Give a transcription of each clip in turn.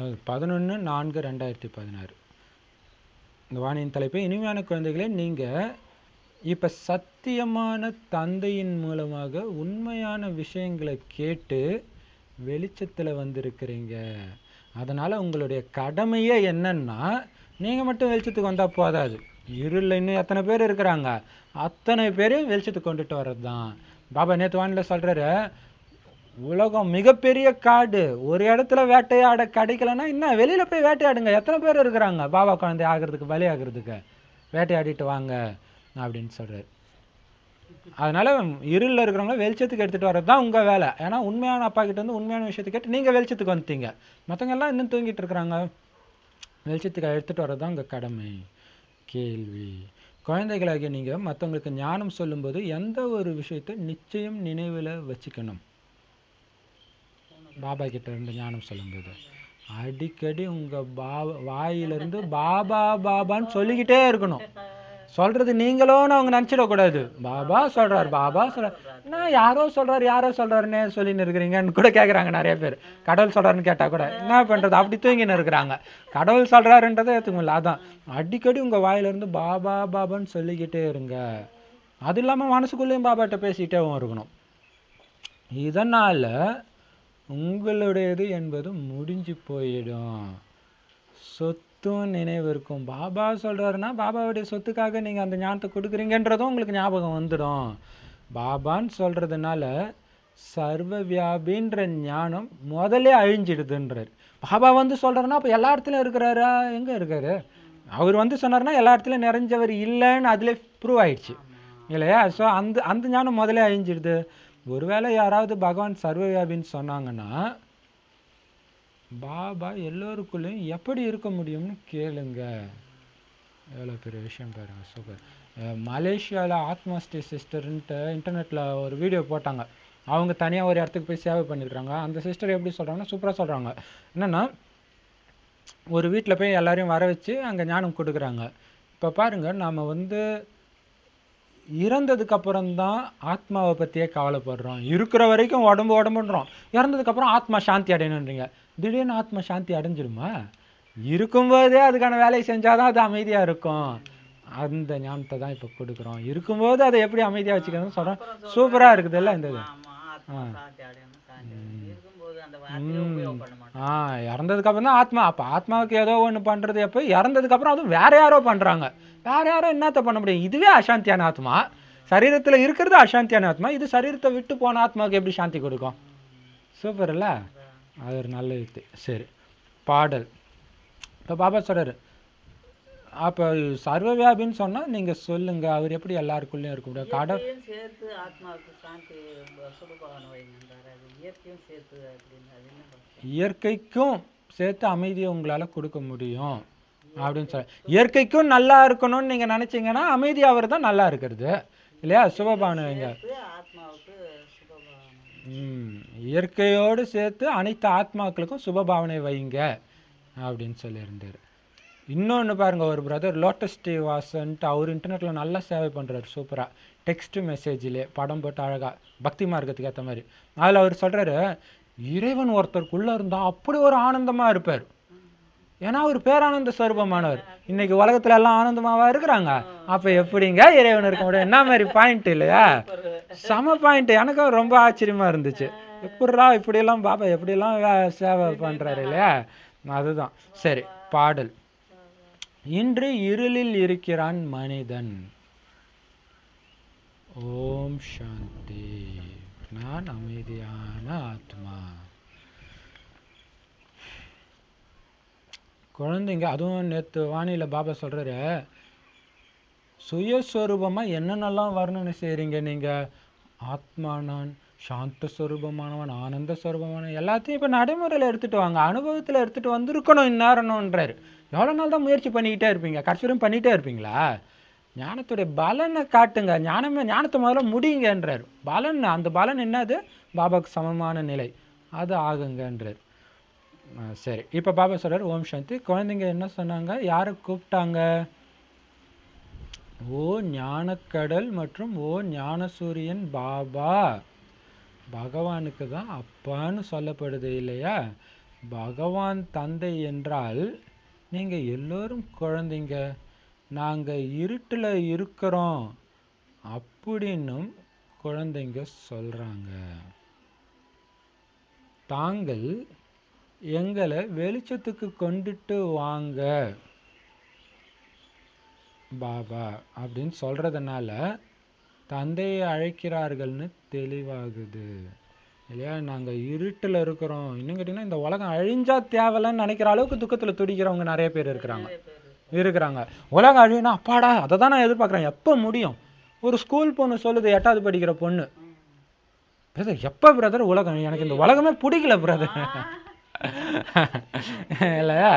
11/4/2016. இந்த வாணியின் தலைப்பு, இனிமையான குழந்தைகளே, நீங்கள் இப்போ சத்தியமான தந்தையின் மூலமாக உண்மையான விஷயங்களை கேட்டு வெளிச்சத்தில் வந்திருக்கிறீங்க. அதனால் உங்களுடைய கடமையே என்னன்னா, நீங்கள் மட்டும் வெளிச்சத்துக்கு வந்தால் போதாது, இருளில் இன்னும் எத்தனை பேர் இருக்கிறாங்க அத்தனை பேரையும் வெளிச்சத்துக்கு கொண்டுட்டு வர்றது தான். பாபா நேற்று வானிலை சொல்கிறாரு, உலகம் மிகப்பெரிய காடு, ஒரு இடத்துல வேட்டையாட கிடைக்கலன்னா இன்னும் வெளியில் போய் வேட்டையாடுங்க. எத்தனை பேர் இருக்கிறாங்க பாபா குழந்தை ஆகிறதுக்கு, பலி ஆகிறதுக்கு? வேட்டையாடிட்டு வாங்க அப்படின்னு சொல்கிறார். அதனால் இருளில் இருக்கிறவங்கள வெளிச்சத்துக்கு எடுத்துகிட்டு வர்றது தான் உங்கள் வேலை. ஏன்னா உண்மையான அப்பா கிட்ட வந்து உண்மையான விஷயத்தை கேட்டு நீங்கள் வெளிச்சத்துக்கு வந்துட்டீங்க. மற்றவங்க எல்லாம் இன்னும் தூங்கிட்டு இருக்கிறாங்க. வெளிச்சத்துக்கு எடுத்துகிட்டு வர்றது தான் உங்கள் கடமை. கேள்வி: குழந்தைகளாகிய நீங்கள் மற்றவங்களுக்கு ஞானம் சொல்லும்போது எந்த ஒரு விஷயத்தை நிச்சயம் நினைவில் வச்சுக்கணும்? பாபா கிட்ட இருந்து ஞானம் சொல்லும்போது அடிக்கடி உங்கள் வாயிலிருந்து பாபா பாபான்னு சொல்லிக்கிட்டே இருக்கணும். சொல்கிறது நீங்களோன்னு அவங்க நினச்சிடக்கூடாது. பாபா சொல்கிறார், பாபா சொல்கிறார். நான் யாரோ சொல்கிறாருன்னே சொல்லின்னு இருக்கிறீங்கன்னு கூட கேட்குறாங்க நிறைய பேர். கடவுள் சொல்கிறாருன்னு கேட்டால் கூட என்ன பண்ணுறது, அப்படி தூங்கின்னு இருக்கிறாங்க. கடவுள் சொல்கிறாருன்றதை ஏற்றுக்கல. அதான் அடிக்கடி உங்கள் வாயிலிருந்து பாபா பாபான்னு சொல்லிக்கிட்டே இருங்க. அது இல்லாமல் மனசுக்குள்ளேயும் பாபாட்ட பேசிக்கிட்டேவும் இருக்கணும். இதனால் உங்களுடையது என்பது முடிஞ்சு போயிடும். சொத்தும் நினைவு இருக்கும். பாபா சொல்கிறாருன்னா பாபாவுடைய சொத்துக்காக நீங்கள் அந்த ஞானத்தை கொடுக்குறீங்கன்றதும் உங்களுக்கு ஞாபகம் வந்துடும். பாபான்னு சொல்கிறதுனால சர்வ வியாபின்ற ஞானம் முதலே அழிஞ்சிடுதுன்றார். பாபா வந்து சொல்கிறாருன்னா அப்போ எல்லா இடத்துலையும் இருக்கிறாரா? எங்கே இருக்காரு? அவர் வந்து சொன்னார்னா எல்லா இடத்துலையும் நிறைஞ்சவர் இல்லைன்னு அதிலே ப்ரூவ் ஆயிடுச்சு இல்லையா? ஸோ அந்த ஞானம் முதலே அழிஞ்சிடுது. ஒருவேளை யாராவது பகவான் சர்வவியாபின்னு சொன்னாங்கன்னா பாபா எல்லோருக்குள்ளேயும் எப்படி இருக்க முடியும்னு கேளுங்க. எவ்வளோ பெரிய விஷயம் பாருங்கள். சூப்பர். மலேசியாவில் ஆத்மாஸ்டி சிஸ்டர்ன்ட்டு இன்டர்நெட்டில் ஒரு வீடியோ போட்டாங்க. அவங்க தனியாக ஒரு இடத்துக்கு போய் சேவை பண்ணியிருக்கிறாங்க. அந்த சிஸ்டர் எப்படி சொல்கிறாங்கன்னா சூப்பராக சொல்கிறாங்க. என்னென்னா, ஒரு வீட்டில் போய் எல்லாரையும் வர வச்சு அங்கே ஞானம் கொடுக்குறாங்க. இப்போ பாருங்கள், நாம் வந்து இறந்ததுக்கப்புறம்தான் ஆத்மாவை பற்றியே கவலைப்படுறோம். இருக்கிற வரைக்கும் உடம்புன்றோம். இறந்ததுக்கப்புறம் ஆத்மா சாந்தி அடையணுன்றீங்க. திடீர்னு ஆத்மா சாந்தி அடைஞ்சிடுமா? இருக்கும்போதே அதுக்கான வேலையை செஞ்சால் தான் அது அமைதியாக இருக்கும். அந்த ஞானத்தை தான் இப்போ கொடுக்குறோம். இருக்கும்போது அதை எப்படி அமைதியாக வச்சுக்கணும்னு சொல்கிறோம். சூப்பராக இருக்குது இல்லை இந்த இது? இறந்ததுக்கப்புறம் தான் ஆத்மா. அப்போ ஆத்மாவுக்கு ஏதோ ஒன்று பண்ணுறது எப்போ? இறந்ததுக்கப்புறம் அதுவும் வேற யாரோ பண்ணுறாங்க. வேற யாரோ என்னத்த பண்ண முடியும்? இதுவே அசாந்தியான ஆத்மா. சரீரத்தில் இருக்கிறது அசாந்தியான ஆத்மா. இது சரீரத்தை விட்டு போன ஆத்மாவுக்கு எப்படி சாந்தி கொடுக்கும்? சூப்பர் இல்லை? அது ஒரு நல்ல இது. சரி, பாடல். இப்போ பாபா சொல்கிறாரு, அப்போ சர்வவியாபின்னு சொன்னால் நீங்கள் சொல்லுங்கள், அவர் எப்படி எல்லாருக்குள்ளேயும் இருக்க முடியும்? கடவுள் சேர்த்து ஆத்மாவுக்கு சாந்தி சுபபாவனை வைங்கன்றார். அது இயற்கையும் சேர்த்து அப்படின்னு அது என்ன? இயற்கைக்கும் சேர்த்து அமைதியை உங்களால் கொடுக்க முடியும் அப்படின்னு சொல்ல. இயற்கைக்கும் நல்லா இருக்கணும்னு நீங்கள் நினச்சிங்கன்னா அமைதி அவர் தான் நல்லா இருக்கிறது இல்லையா? சுபபாவனை வைங்க. ஆத்மாவுக்கு இயற்கையோடு சேர்த்து அனைத்து ஆத்மாக்களுக்கும் சுபபாவனை வைங்க அப்படின்னு சொல்லியிருந்தார். இன்னொன்று பாருங்கள், ஒரு பிரதர் லோட்டஸ் டி வாசன்ட்டு அவர் இன்டர்நெட்டில் நல்லா சேவை பண்ணுறாரு. சூப்பராக டெக்ஸ்ட் மெசேஜிலே படம் போட்டு அழகாக பக்தி மார்க்கத்துக்கு ஏற்ற மாதிரி. அதில் அவர் சொல்கிறாரு, இறைவன் ஒருத்தருக்குள்ளே இருந்தால் அப்படி ஒரு ஆனந்தமாக இருப்பார். ஏன்னா அவர் பேரானந்த ஸ்வரூபமானவர். இன்னைக்கு உலகத்துல எல்லாம் ஆனந்தமாவா இருக்கிறாங்க. அப்போ எப்படிங்க இறைவன் இருக்க முடியும்? என்ன மாதிரி பாயிண்ட் இல்லையா? சம பாயிண்ட். எனக்கு ரொம்ப ஆச்சரியமாக இருந்துச்சு. எப்படா இப்படியெல்லாம் பாபா எப்படியெல்லாம் சேவை பண்ணுறாரு இல்லையா? அதுதான். சரி, பாடல். இன்று இருளில் இருக்கிறான் மனிதன். ஓம் சாந்தி. நான் அமைதியான ஆத்மா. குழந்தைங்க, அதுவும் நேற்று வானிலை பாபா சொல்கிறாரு, சுயஸ்வரூபமாக என்னென்னலாம் வர்ணனை செய்கிறீங்க நீங்கள்? ஆத்மா நான், சாந்த ஸ்வரூபமானவன், ஆனந்த ஸ்வரூபமானவன், எல்லாத்தையும் இப்போ நடைமுறையில் எடுத்துகிட்டு வாங்க, அனுபவத்தில் எடுத்துகிட்டு வந்துருக்கணும் இந்நேரணுன்றார். எவ்வளோ நாள் தான் முயற்சி பண்ணிக்கிட்டே இருப்பீங்க? கடைசியும் பண்ணிகிட்டே இருப்பீங்களா? ஞானத்துடைய பலனை காட்டுங்க. ஞானத்தை முதல்ல முடியுங்கன்றார். பலன், அந்த பலன் என்னது? பாபாவுக்கு சமமான நிலை, அது ஆகுங்கன்றார். சரி, இப்போ பாபா சொல்கிறார், ஓம் சாந்தி. குழந்தைங்க என்ன சொன்னாங்க? யாரை கூப்பிட்டாங்க? ஓ ஞானக்கடல் மற்றும் ஓ ஞானசூரியன் பாபா. பகவானுக்கு தான் அப்பான்னு சொல்லப்படுது இல்லையா? பகவான் தந்தை என்றால் நீங்க எல்லோரும் குழந்தைங்க, நாங்க இருட்டுல இருக்கிறோம் அப்படின்னும் குழந்தைங்க சொல்றாங்க. தாங்கள் எங்களை வெளிச்சத்துக்கு கொண்டுட்டு வாங்க பாபா அப்படின்னு சொல்றதுனால தந்தையை அழைக்கிறார்கள்னு தெளிவாகுது இல்லையா? நாங்க இருட்டுல இருக்கிறோம். இன்னும் கேட்டீங்கன்னா இந்த உலகம் அழிஞ்சா தேவையில்லன்னு நினைக்கிற அளவுக்கு துக்கத்துல துடிக்கிறவங்க நிறைய பேர் இருக்கிறாங்க. உலகம் அழியுனா அப்பாடா அதை தான் நான் எதிர்பார்க்குறேன், எப்போ முடியும்? ஒரு ஸ்கூல் பொண்ணு சொல்லுது, 8வது படிக்கிற பொண்ணு, பிரதர் எப்போ பிரதர் உலகம், எனக்கு இந்த உலகமே பிடிக்கல பிரதர் இல்லையா?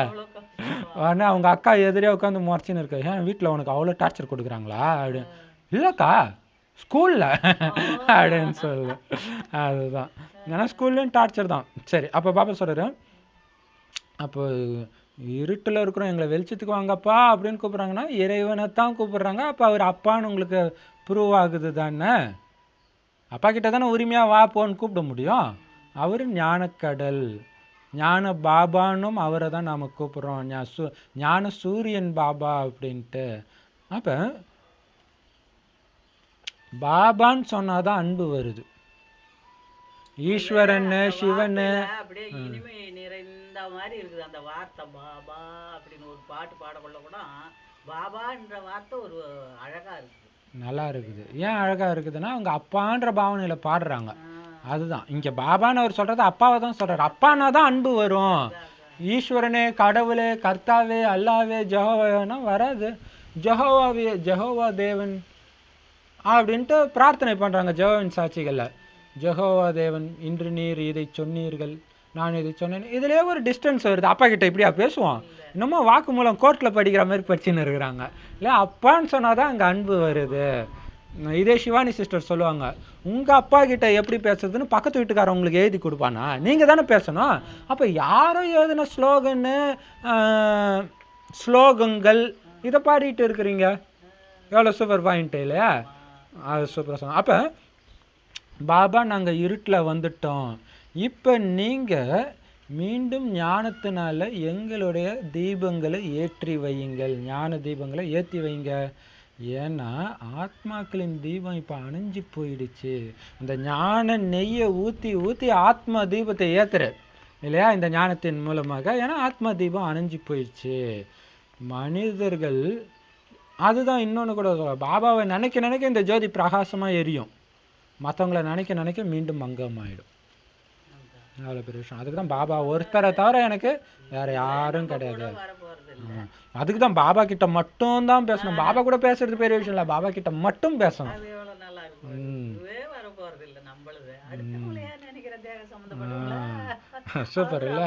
உடனே அவங்க அக்கா எதிரே உட்காந்து முறைச்சின்னு இருக்கு, ஏன் வீட்டில் உனக்கு அவ்வளோ டார்ச்சர் கொடுக்குறாங்களா அப்படி? இல்லைக்கா ஸ்கூலில் அப்படின்னு சொல்லு. அதுதான், ஏன்னா ஸ்கூல்லையும் டார்ச்சர் தான். சரி, அப்போ பாப்பா சொல்கிறாரு, அப்போ இருட்டில் இருக்கிறோம் எங்களை வெளிச்சத்துக்கு வாங்கப்பா அப்படின்னு கூப்பிட்றாங்கன்னா இறைவனை தான் கூப்பிட்றாங்க. அப்போ அவர் அப்பான்னு உங்களுக்கு ப்ரூவ் ஆகுது தானே? அப்பா கிட்ட தானே உரிமையாக வா போன்னு கூப்பிட முடியும். அவர் ஞானக்கடல், ஞான பாபான்னும் அவரை தான் நாம் கூப்பிட்றோம், ஞான சூரியன் பாபா அப்படின்ட்டு. அப்போ பாபான்னு சொன்னாதான் அன்பு வருது. ஈஸ்வரன் சிவன் அப்படியே இனிமை நிறைந்த மாதிரி இருக்குது அந்த வார்த்தை பாபா அப்படின்னு. ஒரு பாட்டு பாடக்குள்ள கூட பாபான்ற வார்த்தை ஒரு அழகா இருக்குது, நல்லா இருக்குது. ஏன் அழகா இருக்குதுன்னா அவங்க அப்பான்ற பாவனையில பாடுறாங்க. அதுதான் இங்க பாபான்னு அவர் சொல்றது அப்பாவை தான் சொல்றாரு. அப்பானா தான் அன்பு வரும். ஈஸ்வரனே, கடவுளே, கர்த்தாவே, அல்லாவே, ஜெகோவானா வராது. ஜெகோவாவே, ஜெகோவா தேவன் அப்படின்ட்டு பிரார்த்தனை பண்றாங்க ஜெகோவின் சாட்சிகள்ல. ஜெகோவா தேவன், இன்று நீர் இதை சொன்னீர்கள், நான் இதை சொன்னேன். இதுலயே ஒரு டிஸ்டன்ஸ் வருது. அப்பா கிட்ட இப்படியா பேசுவோம்? இன்னமும் வாக்கு மூலம் கோர்ட்ல படிக்கிற மாதிரி படிச்சுன்னு இருக்கிறாங்க இல்ல. அப்பான்னு சொன்னாதான் அங்க அன்பு வருது. இதே சிவானி சிஸ்டர் சொல்லுவாங்க, உங்க அப்பா கிட்ட எப்படி பேசுறதுன்னு பக்கத்து வீட்டுக்காரன் உங்களுக்கு எழுதி கொடுப்பானா? நீங்க தானே பேசணும். அப்ப யாரும் எழுதின ஸ்லோகங்கள் இதை பாடிட்டு இருக்கிறீங்க. எவ்வளவு சூப்பர் பாயிண்ட் இல்லையா? அது சூப்பரா சொன்ன. அப்ப பாபா நாங்க இருட்டுல வந்துட்டோம், இப்ப நீங்க மீண்டும் ஞானத்தினால எங்களுடைய தீபங்களை ஏற்றி வையுங்கள், ஞான தீபங்களை ஏற்றி வைங்க. ஏன்னா ஆத்மாக்களின் தீபம் இப்ப அணைஞ்சு போயிடுச்சு. இந்த ஞான நெய்யை ஊத்தி ஊத்தி ஆத்மா தீபத்தை ஏத்துற இல்லையா இந்த ஞானத்தின் மூலமாக. ஏன்னா ஆத்மா தீபம் அணைஞ்சு போயிடுச்சு. மனிதர்கள் அதுதான் இன்னொன்னு கூட சொல்ல, பாபாவை நினைக்க நினைக்க இந்த ஜோதி பிரகாசமா எரியும், மற்றவங்களை நினைக்க நினைக்க மீண்டும் மங்கமாயிடும். அவ்வளோ பெரிய விஷயம். அதுக்கு தான் பாபா ஒருத்தரை தவிர எனக்கு வேற யாரும் கிடையாது. அதுக்கு தான் பாபா கிட்ட மட்டும் தான் பேசணும். பாபா கூட பேசுறது பெரிய விஷயம் இல்லை, பாபா கிட்ட மட்டும் பேசணும். சூப்பர் இல்ல?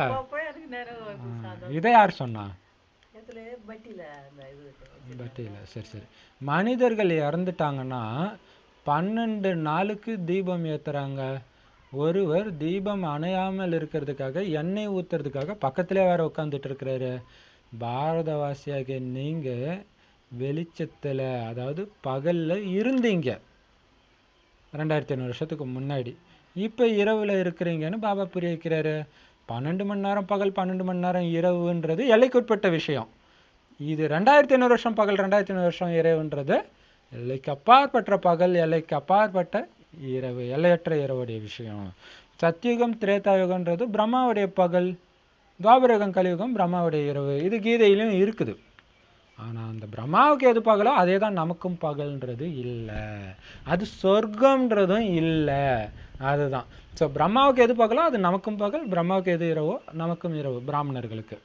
இதை யார் சொன்னா? பட்டியில. சரி சரி. மனிதர்கள் இறந்துட்டாங்கன்னா 12 நாளுக்கு தீபம் ஏத்துறாங்க. ஒருவர் தீபம் அணையாமல் இருக்கிறதுக்காக எண்ணெய் ஊத்துறதுக்காக பக்கத்திலே வேற உட்காந்துட்டு இருக்கிறாரு. பாரதவாசியாக நீங்க வெளிச்சத்துல, அதாவது பகல்ல இருந்தீங்க 2500 வருஷத்துக்கு முன்னாடி, இப்ப இரவுல இருக்கிறீங்கன்னு பாபா புரிய வைக்கிறாரு. 12 மணி நேரம் பகல், 12 மணி நேரம் இரவுன்றது எல்லைக்குட்பட்ட விஷயம். இது 2500 வருஷம் பகல், 2500 வருஷம் இரவுன்றது எல்லைக்கு அப்பாற்பட்ட பகல், எல்லைக்கு அப்பாற்பட்ட இரவு, எல்லையற்ற இரவுடைய விஷயம். சத்தியுகம் திரேதாயுகம்ன்றது பிரம்மாவுடைய பகல், துவாபரயுகம் கலியுகம் பிரம்மாவுடைய இரவு. இது கீதையிலும் இருக்குது. ஆனா அந்த பிரம்மாவுக்கு எது பகலோ அதே தான் நமக்கும் பகல்ன்றது இல்லை, அது சொர்க்கம்ன்றதும் இல்லை. அதுதான். ஸோ பிரம்மாவுக்கு எது பகலோ அது நமக்கும் பகல், பிரம்மாவுக்கு எது இரவோ நமக்கும் இரவு. பிராமணர்களுக்கு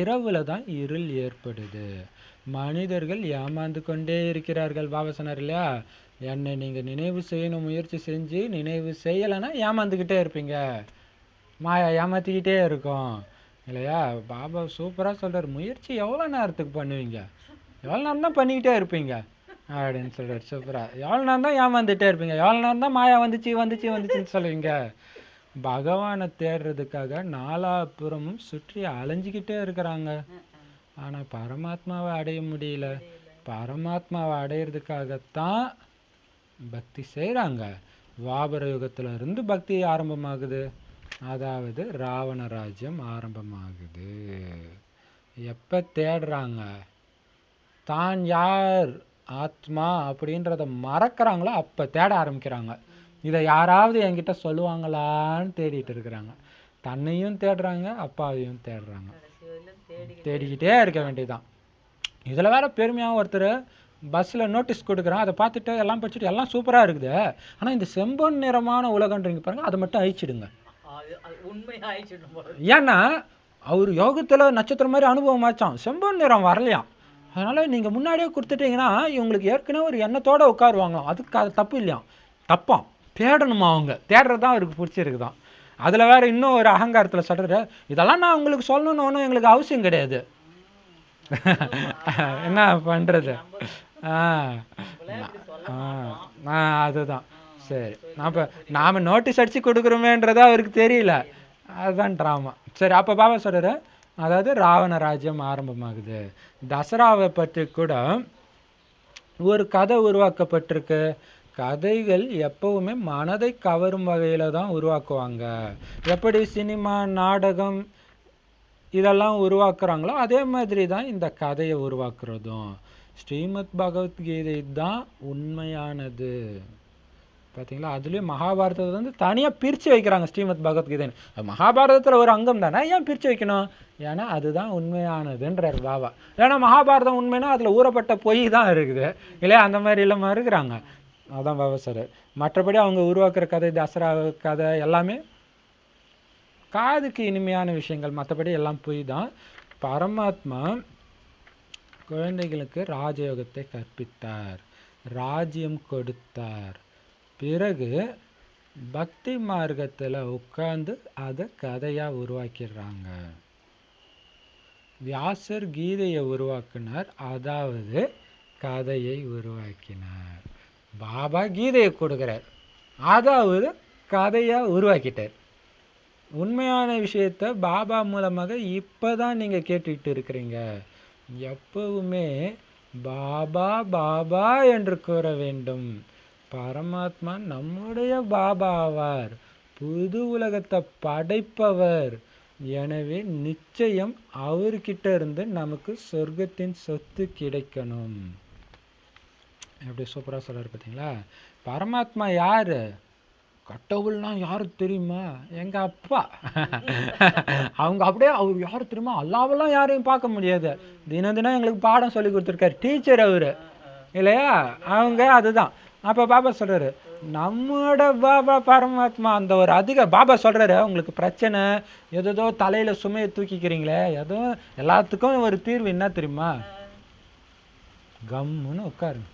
இரவுல தான் இருள் ஏற்படுது. மனிதர்கள் ஏமாந்து கொண்டே இருக்கிறார்கள். பாபா சொன்னார் இல்லையா, என்னை நீங்க நினைவு செய்யணும், முயற்சி செஞ்சு நினைவு செய்யலைன்னா ஏமாந்துக்கிட்டே இருப்பீங்க, மாயா ஏமாத்திக்கிட்டே இருக்கும் இல்லையா? பாபா சூப்பரா சொல்றாரு, முயற்சி எவ்வளோ நேரத்துக்கு பண்ணுவீங்க, எவ்வளோ நேரம் தான் பண்ணிக்கிட்டே இருப்பீங்க அப்படின்னு சொல்றாரு. சூப்பரா. எவ்வளோ நேரம் தான் ஏமாந்துட்டே இருப்பீங்க, எவ்வளோ நேரம் தான் மாயா வந்துச்சுன்னு சொல்லுவீங்க. பகவானை தேடுறதுக்காக நாலாபுறமும் சுற்றி அலைஞ்சிக்கிட்டே இருக்கிறாங்க. ஆனா பரமாத்மாவை அடைய முடியல. பரமாத்மாவை அடையிறதுக்காகத்தான் பக்தி செய்யறாங்க. துவாபர யுகத்துல இருந்து பக்தி ஆரம்பமாகுது. அதாவது ராவண ராஜ்யம் ஆரம்பமாகுது. எப்ப தேடுறாங்க, தான் யார் ஆத்மா அப்படின்றத மறக்கிறாங்களோ அப்ப தேட ஆரம்பிக்கிறாங்க. இதை யாராவது என்கிட்ட சொல்லுவாங்களான்னு தேடிட்டு இருக்கிறாங்க. தன்னையும் தேடுறாங்க, அப்பாவையும் தேடுறாங்க. கடைசி வரையிலும் தேடிக்கிட்டே இருக்க வேண்டியதுதான். இதுல வேற பெருமையாக ஒருத்தர் பஸ்ஸில் நோட்டீஸ் கொடுக்குறான், அதை பார்த்துட்டு எல்லாம் படிச்சுட்டு எல்லாம் சூப்பராக இருக்குது, ஆனால் இந்த செம்பொன் நிறமான உலகன்றீங்க பாருங்க, அதை மட்டும் அழிச்சிடுங்க. உண்மையா ஆயிடுச்சு போல. ஏன்னா அவர் யோகத்தில் நட்சத்திரம் மாதிரி அனுபவம் ஆச்சான், செம்பொன் நிறம் வரலையாம். அதனால நீங்கள் முன்னாடியே கொடுத்துட்டீங்கன்னா இவங்களுக்கு ஏற்கனவே ஒரு எண்ணத்தோட உட்காருவாங்களாம். அதுக்கு அது தப்பு இல்லையாம், தப்பாம். தேடணுமா, அவங்க தேடுறது தான் அவருக்கு பிடிச்சிருக்குதான். அதில் வேற இன்னும் ஒரு அகங்காரத்தில் சொல்கிற, இதெல்லாம் நான் உங்களுக்கு சொல்லணும்னு ஒன்றும் எங்களுக்கு அவசியம் கிடையாது. என்ன பண்ணுறது? அதுதான் சரி. அப்போ நாம் நோட்டீஸ் அடித்து கொடுக்குறோமேன்றதா அவருக்கு தெரியல, அதுதான் ட்ராமா. சரி, அப்போ பாபா சொல்கிறாரு, அதாவது ராவண ராஜ்யம் ஆரம்பமாகுது. தசராவை பற்றி கூட ஒரு கதை உருவாக்கப்பட்டிருக்கு. கதைகள் எப்பவுமே மனதை கவரும் வகையில் தான் உருவாக்குவாங்க. எப்படி சினிமா, நாடகம் இதெல்லாம் உருவாக்குறாங்களோ அதே மாதிரி தான் இந்த கதையை உருவாக்குறதும். ஸ்ரீமத் பகவத்கீதை தான் உண்மையானது. பார்த்தீங்களா, அதுலேயும் மகாபாரதத்தை வந்து தனியாக பிரித்து வைக்கிறாங்க ஸ்ரீமத் பகவத்கீதைன்னு. மகாபாரதத்தில் ஒரு அங்கம் தானே, ஏன் பிரித்து வைக்கணும்? ஏன்னா அதுதான் உண்மையானதுன்றார் பாபா. ஏன்னா மகாபாரதம் உண்மைன்னா அதில் ஊறப்பட்ட பொய் தான் இருக்குது இல்லையா, அந்த மாதிரி இல்லாமல் இருக்கிறாங்க. அதான் பாபா சார். மற்றபடி அவங்க உருவாக்குற கதை, தசரா கதை எல்லாமே காதுக்கு இனிமையான விஷயங்கள், மற்றபடி எல்லாம் பொய் தான். பரமாத்மா குழந்தைகளுக்கு ராஜயோகத்தை கற்பித்தார், ராஜ்யம் கொடுத்தார். பிறகு பக்தி மார்க்கத்தில் உட்கார்ந்து அதை கதையாக உருவாக்கிடுறாங்க. வியாசர் கீதையை உருவாக்கினார், அதாவது கதையை உருவாக்கினார். பாபா கீதையை கொடுக்கிறார், அதாவது கதையாக உருவாக்கிட்டார். உண்மையான விஷயத்த பாபா மூலமாக இப்போதான் நீங்கள் கேட்டுக்கிட்டு இருக்கிறீங்க. எப்பவுமே பாபா பாபா என்று கூற வேண்டும். பரமாத்மா நம்முடைய பாபா ஆவார், புது உலகத்தை படைப்பவர். எனவே நிச்சயம் அவர்கிட்ட இருந்து நமக்கு சொர்க்கத்தின் சொத்து கிடைக்கணும். எப்படி சூப்பராக சொல்றாரு பார்த்தீங்களா. பரமாத்மா யாரு? கடவுள்னா யாரு தெரியுமா? எங்க அப்பா. அவங்க அப்படியே அவர் யாரு தெரியுமா, அல்லாவெல்லாம் யாரையும் பார்க்க முடியாது. தினம் தினம் எங்களுக்கு பாடம் சொல்லி கொடுத்துருக்காரு, டீச்சர் அவரு இல்லையா. அவங்க அதுதான். அப்போ பாபா சொல்றாரு, நம்மோட பாபா பரமாத்மா அந்த ஒரு அதிக பாபா சொல்றாரு, உங்களுக்கு பிரச்சனை ஏதோ தலையில சுமையை தூக்கிக்கிறீங்களே, எதுவும் எல்லாத்துக்கும் ஒரு தீர்வு என்ன தெரியுமா? கம்முன்னு உட்காருங்க,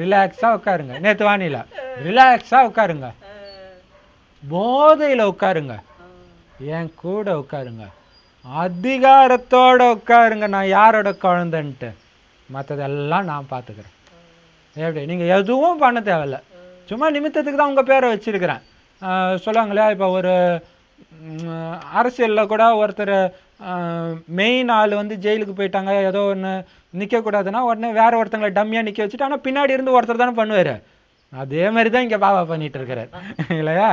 ரிலாக்ஸா உட்காருங்க. நேத்து வானில ரிலாக்ஸா உட்காருங்க, போதையில உட்காருங்க, என் கூட உட்காருங்க, அதிகாரத்தோட உட்காருங்க, நான் யாரோட குழந்தைன்ட்டு, மற்றதெல்லாம் நான் பார்த்துக்கிறேன். எப்படி? நீங்கள் எதுவும் பண்ண தேவையில்ல, சும்மா நிமித்தத்துக்கு தான் உங்கள் பேரை வச்சிருக்கிறேன். சொல்லுவாங்களே, இப்போ ஒரு அரசியலில் கூட ஒருத்தர் மெயின் ஆள் வந்து ஜெயிலுக்கு போயிட்டாங்க, ஏதோ ஒன்று நிற்கக்கூடாதுன்னா உடனே வேற ஒருத்தங்களை டம்மியாக நிற்க வச்சுட்டு, ஆனால் பின்னாடி இருந்து ஒருத்தர் தானே பண்ணுவார். அதே மாதிரி தான் இங்கே பாபா பண்ணிட்டு இருக்கிறார் இல்லையா.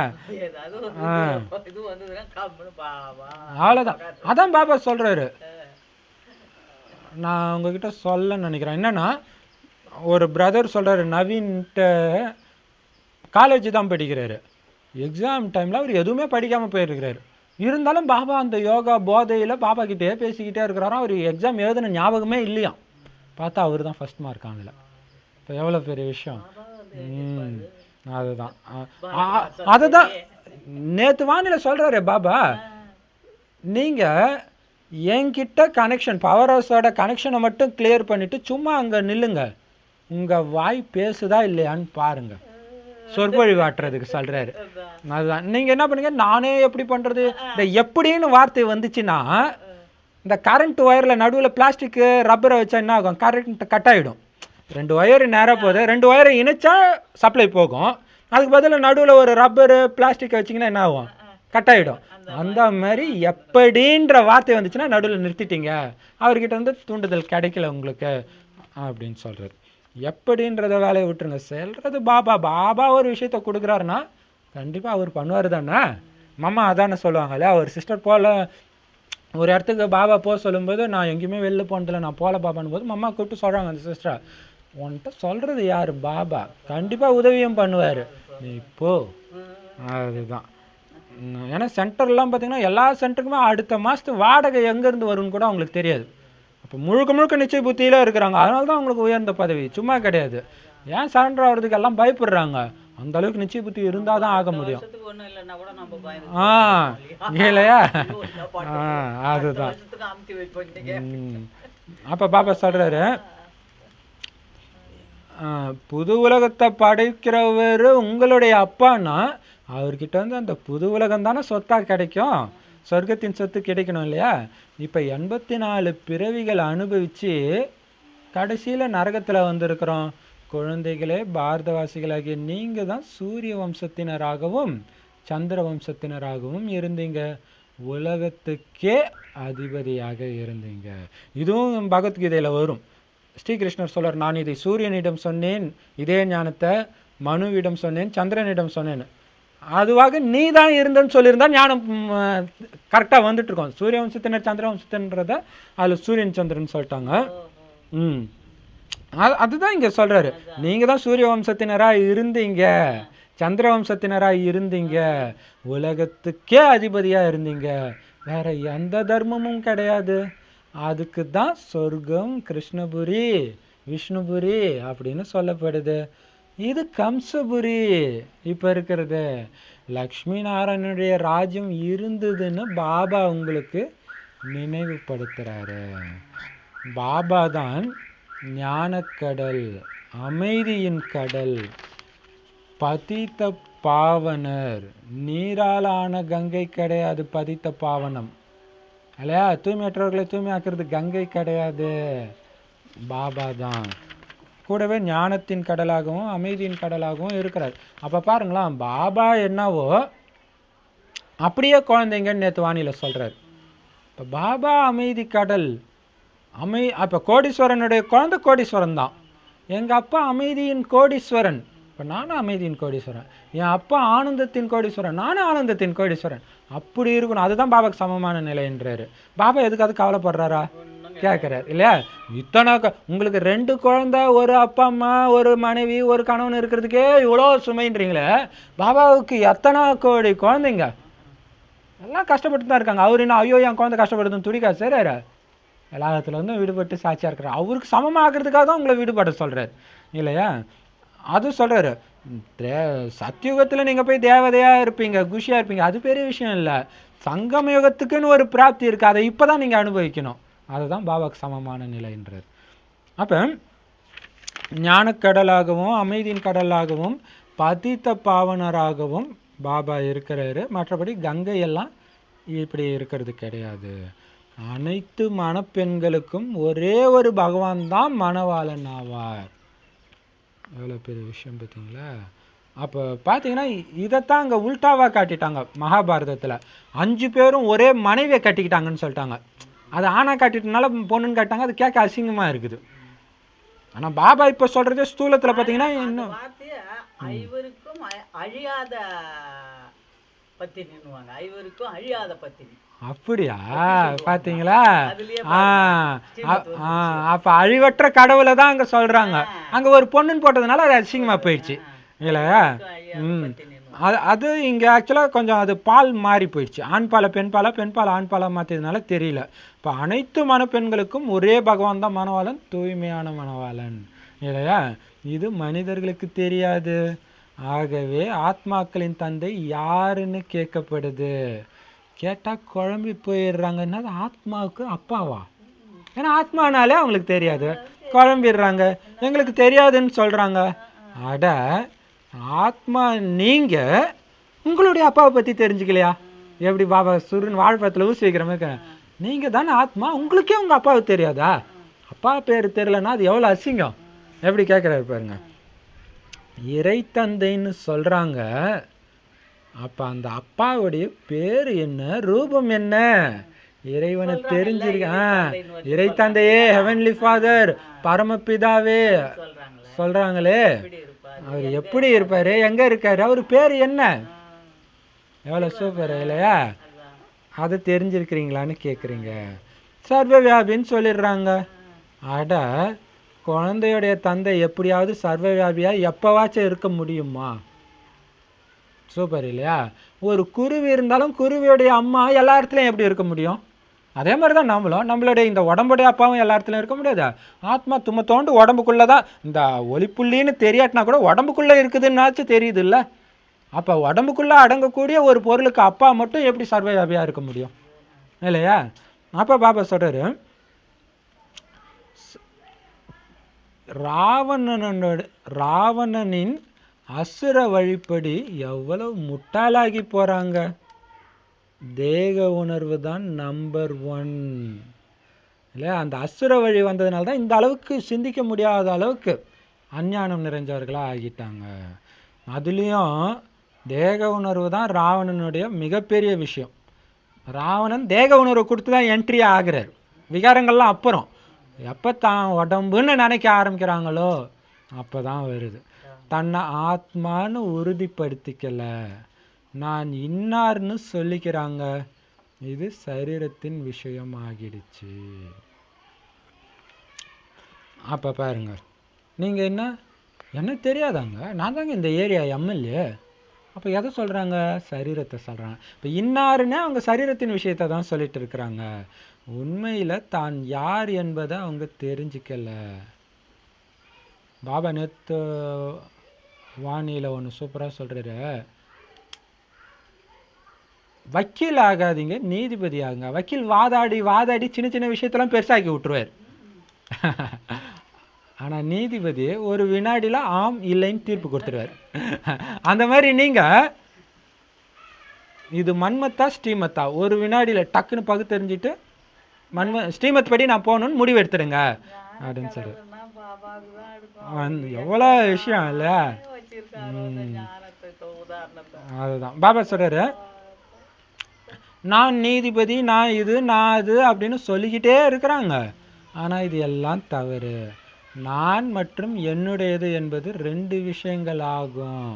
அவ்வளோதான். அதான் பாபா சொல்றாரு. நான் உங்ககிட்ட சொல்ல நினைக்கிறேன் என்னன்னா, ஒரு பிரதர் சொல்றாரு, நவீன்ட்ட காலேஜ் தான் படிக்கிறாரு, எக்ஸாம் டைம்ல அவர் எதுவுமே படிக்காம போயிருக்கிறாரு. இருந்தாலும் பாபா அந்த யோகா போதையில பாபா கிட்டே பேசிக்கிட்டே இருக்கிறாராம். அவர் எக்ஸாம் எழுதின ஞாபகமே இல்லையா. பார்த்தா அவர் தான் ஃபர்ஸ்ட் மார்க் ஆனதுல. இப்போ எவ்வளோ பெரிய விஷயம். அதுதான் அதுதான் நேத்து வானிலை சொல்றாரு பாபா, நீங்க என்கிட்ட கனெக்ஷன், பவர் ஹவுஸோட கனெக்ஷனை மட்டும் கிளியர் பண்ணிட்டு சும்மா அங்க நில்லுங்க, உங்க வாய் பேசுதா இல்லையான்னு பாருங்க, சொற்பொழிவாட்டுறதுக்கு சொல்றாரு. அதுதான். நீங்க என்ன பண்ணுங்க, நானே எப்படி பண்றது, இந்த எப்படின்னு வார்த்தை வந்துச்சுன்னா, இந்த கரண்ட் ஒயர்ல நடுவில் பிளாஸ்டிக் ரப்பரை வச்சா என்ன ஆகும், கரண்ட் கட் ஆகிடும். 2 ஒயர் நேராக போகுது, 2 ஒயரை இணைச்சா சப்ளை போகும், அதுக்கு பதில் நடுவில் ஒரு ரப்பரு பிளாஸ்டிக்கை வச்சிங்கன்னா என்ன ஆகும், கட் ஆகிடும். அந்த மாதிரி எப்படின்ற வார்த்தை வந்துச்சுன்னா நடுவில் நிறுத்திட்டீங்க, அவர்கிட்ட வந்து தூண்டுதல் கிடைக்கல உங்களுக்கு அப்படின்னு சொல்றது. எப்படின்றத வேலையை விட்டுருங்க, செல்றது பாபா. பாபா ஒரு விஷயத்த கொடுக்குறாருன்னா கண்டிப்பாக அவர் பண்ணுவார் தானே. மாமா அதானே சொல்லுவாங்க இல்லையா, ஒரு சிஸ்டர் போல ஒரு இடத்துக்கு பாபா போக சொல்லும்போது, நான் எங்கேயுமே வெளில போனதில்லை, நான் போல பாபான்னு போது மம்மா கூப்பிட்டு சொல்றாங்க அந்த சிஸ்டர், உன்கிட்ட சொல்றது யாரு, பாபா கண்டிப்பா உதவியும் பண்ணுவாரு, நீ போ. அதுதான். ஏன்னா சென்டர்லாம் பார்த்தீங்கன்னா எல்லா சென்டருக்குமே அடுத்த மாசத்து வாடகை எங்கேருந்து வரும்னு கூட அவங்களுக்கு தெரியாது. அப்போ முழுக்க முழுக்க நிச்சய புத்தியில இருக்கிறாங்க, அதனால தான் அவங்களுக்கு உயர்ந்த பதவி, சும்மா கிடையாது. ஏன் சரண்டர் ஆகிறதுக்கு எல்லாம் பயப்படுறாங்க, அந்த அளவுக்கு நிச்சய புத்தி இருந்தால் தான் ஆக முடியும். வருஷத்துக்கு ஒண்ணும் இல்லைன்னா கூட நம்ம பயந்து ஆ இல்லையா? இல்லையா, ஐயோ, என்ன பண்றது? அடுத்த அதுதான். வருஷத்துக்கு அமுத்தி வைப்பீங்க. அப்ப பாபா சொல்றாரு, புது உலகத்தை படைக்கிறவர் உங்களுடைய அப்பான்னா அவர்கிட்ட வந்து அந்த புது உலகம் தானே சொத்தா கிடைக்கும், சொர்க்கத்தின் சொத்து கிடைக்கணும் இல்லையா. இப்ப 84 பிறவிகள் அனுபவிச்சு கடைசியில நரகத்துல வந்திருக்கிறோம். குழந்தைகளே, பாரதவாசிகளாகிய நீங்க தான் சூரிய வம்சத்தினராகவும் சந்திர வம்சத்தினராகவும் இருந்தீங்க, உலகத்துக்கே அதிபதியாக இருந்தீங்க. இதுவும் பகவத்கீதையில வரும். ஸ்ரீகிருஷ்ணர் சொல்றார், நான் இதை சூரியனிடம் சொன்னேன், இதே ஞானத்தை மனுவிடம் சொன்னேன், சந்திரனிடம் சொன்னேன், அதுவாக நீ தான் இருந்தன்னு சொல்லியிருந்தா ஞானம் கரெக்டா வந்துட்டு இருக்கோம். சூரிய வம்சத்தினர் சந்திர வம்சத்தின்றத அதுல சூரியன் சந்திரன் சொல்லிட்டாங்க. அதுதான் இங்க சொல்றாரு, நீங்க தான் சூரிய வம்சத்தினரா இருந்தீங்க, சந்திர வம்சத்தினரா இருந்தீங்க, உலகத்துக்கே அதிபதியா இருந்தீங்க, வேற எந்த தர்மமும் கிடையாது. அதுக்கு தான் சொர்க்கம், கிருஷ்ணபுரி, விஷ்ணுபுரி அப்படின்னு சொல்லப்படுது. இது கம்சபுரி இப்ப இருக்கிறது. லக்ஷ்மி நாராயணனுடைய ராஜ்யம் இருந்ததுன்னு பாபா உங்களுக்கு நினைவுபடுத்துறாரு. பாபா தான் ஞானக்கடல், அமைதியின் கடல், பதித்த பாவனர். நீராலான கங்கை கிடையாது பதித்த பாவனம் இல்லையா, தூய்மையற்றவர்களை தூய்மையாக்குறது கங்கை கிடையாது, பாபா தான். கூடவே ஞானத்தின் கடலாகவும் அமைதியின் கடலாகவும் இருக்கிறார். அப்ப பாருங்களா, பாபா என்னவோ அப்படியே குழந்தைங்கன்னு நேற்று வானிலை சொல்றாரு. இப்ப பாபா அமைதி கடல், அப்ப கோடீஸ்வரனுடைய குழந்தை கோடீஸ்வரன் தான். எங்க அப்பா அமைதியின் கோடீஸ்வரன், இப்ப நானும் அமைதியின் கோடீஸ்வரன். என் அப்பா ஆனந்தத்தின் கோடீஸ்வரன், நானும் ஆனந்தத்தின் கோடீஸ்வரன். அப்படி இருக்கணும், அதுதான் பாபாக்கு சமமான நிலைன்றாரு. பாபா எதுக்கு அது கவலைப்படுறாரா கேட்கிறார் இல்லையா. இத்தனை உங்களுக்கு 2 குழந்தை, ஒரு அப்பா அம்மா, ஒரு மனைவி, ஒரு கணவன் இருக்கிறதுக்கே இவ்வளோ சுமைன்றீங்களே, பாபாவுக்கு எத்தனை கோடி குழந்தைங்க, எல்லாம் கஷ்டப்பட்டு தான் இருக்காங்க. அவரு என்ன ஐயோ என் குழந்தை கஷ்டப்படுதுன்னு துடிக்கா சரி, எல்லாத்துல வந்து விடுபட்டு சாட்சியா இருக்கிறார். அவருக்கு சமமாக்குறதுக்காக தான் உங்களை விடுபட சொல்றாரு இல்லையா. அது சொல்றாரு, சத்தியுகத்துல நீங்க போய் தேவதையா இருப்பீங்க, குஷியா இருப்பீங்க, அது பெரிய விஷயம் இல்ல. சங்கம யுகத்துக்குன்னு ஒரு பிராப்தி இருக்கு, அதை இப்பதான் நீங்க அனுபவிக்கணும், அதுதான் பாபாக்கு சமமான நிலைன்றார். அப்ப ஞானக்கடலாகவும் அமைதியின் கடலாகவும் பதித்த பாவனராகவும் பாபா இருக்கிறாரு. மற்றபடி கங்கை எல்லாம் இப்படி இருக்கிறது கிடையாது. அனைத்து மணப்பெண்களுக்கும் ஒரே ஒரு பகவான் தான் மணவாளன் ஆவார். எவ்வளவு பெரிய விஷயம் பார்த்தீங்களா. அப்ப பாத்தீங்கன்னா இதைத்தான் அங்க உல்டாவா காட்டிட்டாங்க மகாபாரதத்துல. 5 பேரும் ஒரே மனைவியை கட்டிக்கிட்டாங்கன்னு சொல்லிட்டாங்க. அது ஆணா காட்டிட்டனால பொண்ணுன்னு காட்டாங்க, அது கேட்க அசிங்கமா இருக்குது. ஆனா பாபா இப்ப சொல்றதே ஸ்தூலத்துல பாத்தீங்கன்னா இன்னும் ஐவருக்கும் அழியாத பத்தினின்னுவாங்க, ஐவருக்கும் அழியாத பத்தினி. அப்படியா பாத்தீங்களா. அப்ப அழிவற்ற கடவுளை தான் அங்க சொல்றாங்க. அங்க ஒரு பொண்ணுன்னு போட்டதுனால அது அசிங்கமா போயிடுச்சு இல்லையா. அது இங்க ஆக்சுவலா கொஞ்சம் அது பால் மாறி போயிடுச்சு. ஆண் பாலை பெண் பாலா, பெண் பால் ஆண் பாலா மாத்தியதுனால தெரியல. இப்ப அனைத்து மணப்பெண்களுக்கும் ஒரே பகவான் தான் மணவாளன், தூய்மையான மணவாளன் இல்லையா. இது மனிதர்களுக்கு தெரியாது. ஆகவே ஆத்மாக்களின் தந்தை யாருன்னு கேட்கப்படுது. கேட்டா குழம்பி போயிடுறாங்கன்னா ஆத்மாவுக்கு அப்பாவா, ஏன்னா ஆத்மானாலே அவங்களுக்கு தெரியாது, குழம்பிடுறாங்க. எங்களுக்கு தெரியாதுன்னு சொல்றாங்க. அட ஆத்மா, நீங்க உங்களுடைய அப்பாவை பத்தி தெரிஞ்சுக்கலையா? எப்படி பாபா சுருன்னு வாழைப்பழத்துல ஊசி வைக்கிற மாதிரி, நீங்க தானே ஆத்மா, உங்களுக்கே உங்க அப்பாவை தெரியாதா? அப்பா பேரு தெரியலன்னா அது எவ்வளவு அசிங்கம். எப்படி கேட்கிறாரு பாருங்க. இறை தந்தைன்னு சொல்றாங்க, அப்ப அந்த அப்பாவுடைய பேரு என்ன, ரூபம் என்ன? இறைவனை தெரிஞ்சிருக்க, இறை தந்தையே, ஹெவன்லி ஃபாதர், பரமபிதாவே சொல்றாங்களே, அவர் எப்படி இருப்பாரு, எங்க இருக்காரு, அவர் பேரு என்ன? எவ்வளோ சூப்பர் இல்லையா? அதான். அது தெரிஞ்சிருக்கிறீங்களான்னு கேட்குறீங்க. சர்வவியாபின்னு சொல்லிடுறாங்க. அட, குழந்தையுடைய தந்தை எப்படியாவது சர்வவியாபியா எப்பவாச்சும் இருக்க முடியுமா? சூப்பர் இல்லையா? ஒரு குருவி இருந்தாலும் குருவியுடைய அம்மா எல்லா இடத்துலையும் எப்படி இருக்க முடியும்? அதே மாதிரி தான் நம்மளுடைய இந்த உடம்புடைய அப்பாவும் எல்லா இடத்துலையும் இருக்க முடியாது. ஆத்மா தும்ம தோண்டு உடம்புக்குள்ளே தான், இந்த ஒளிப்புள்ளின்னு தெரியாட்டினா கூட உடம்புக்குள்ளே இருக்குதுன்னாச்சும் தெரியுது இல்லை? அப்போ உடம்புக்குள்ளே அடங்கக்கூடிய ஒரு பொருளுக்கு அப்பா மட்டும் எப்படி சர்வவியாபியாக இருக்க முடியும் இல்லையா? அப்போ பாபா சொல்கிறாரு, ராவணனின் அசுர வழிப்படி எவ்வளவு முட்டாளாகி போகிறாங்க. தேக உணர்வு தான் நம்பர் 1 இல்லையா? அந்த அசுர வழி வந்ததுனால தான் இந்த அளவுக்கு சிந்திக்க முடியாத அளவுக்கு அஞ்ஞானம் நிறைஞ்சவர்களாக ஆகிட்டாங்க. அதுலேயும் தேக உணர்வு தான் ராவணனுடைய மிகப்பெரிய விஷயம். ராவணன் தேக உணர்வு கொடுத்து தான் என்ட்ரி ஆகிறார். விகாரங்கள்லாம் அப்புறம் எப்போ தான் உடம்புன்னு நினைக்க ஆரம்பிக்கிறாங்களோ அப்போ தான் வருது. தன்னை ஆத்மான்னு உறுதிப்படுத்திக்கல, நான் இன்னார்னு சொல்லிக்கிறாங்க. இது சரீரத்தின் விஷயம் ஆகிடுச்சு. அப்போ பாருங்க, நீங்கள் என்ன தெரியாதாங்க, நான் தாங்க இந்த ஏரியா எம்எல்ஏ. அப்போ எதை சொல்கிறாங்க? சரீரத்தை சொல்கிறாங்க. இப்போ இன்னாருன்னு அவங்க சரீரத்தின் விஷயத்தை தான் சொல்லிட்டு இருக்கிறாங்க. உண்மையில் தான் யார் என்பதை அவங்க தெரிஞ்சிக்கல. பாபா நேத்து வாணியில் ஒன்று சூப்பராக சொல்கிறாரு, வக்கீல் ஆகாதீங்க, நீதிபதி ஆகுங்க. வக்கீல் வாதாடி சின்ன சின்ன விஷயத்தெல்லாம் பெருசாக்கி விட்டுருவார். ஆனால் நீதிபதி ஒரு வினாடியில் ஆம் இல்லைன்னு தீர்ப்பு கொடுத்துருவார். அந்த மாதிரி நீங்கள் இது மன்மத்தா ஸ்ரீமத்தா ஒரு வினாடியில் டக்குன்னு பகுத்தறிஞ்சிட்டு ஸ்ரீமத் படி நான் போகணுன்னு முடிவு எடுத்துடுங்க அப்படின்னு சொல்கிறார். எவ்வளோ விஷயம் இல்லை? அதுதான் பாபா சொல்கிறாரு, நான் நீதிபதி, நான் இது நான் அது அப்படின்னு சொல்லிக்கிட்டே இருக்கிறாங்க. ஆனால் இது எல்லாம் தவறு. நான் மற்றும் என்னுடையது என்பது 2 விஷயங்கள் ஆகும்.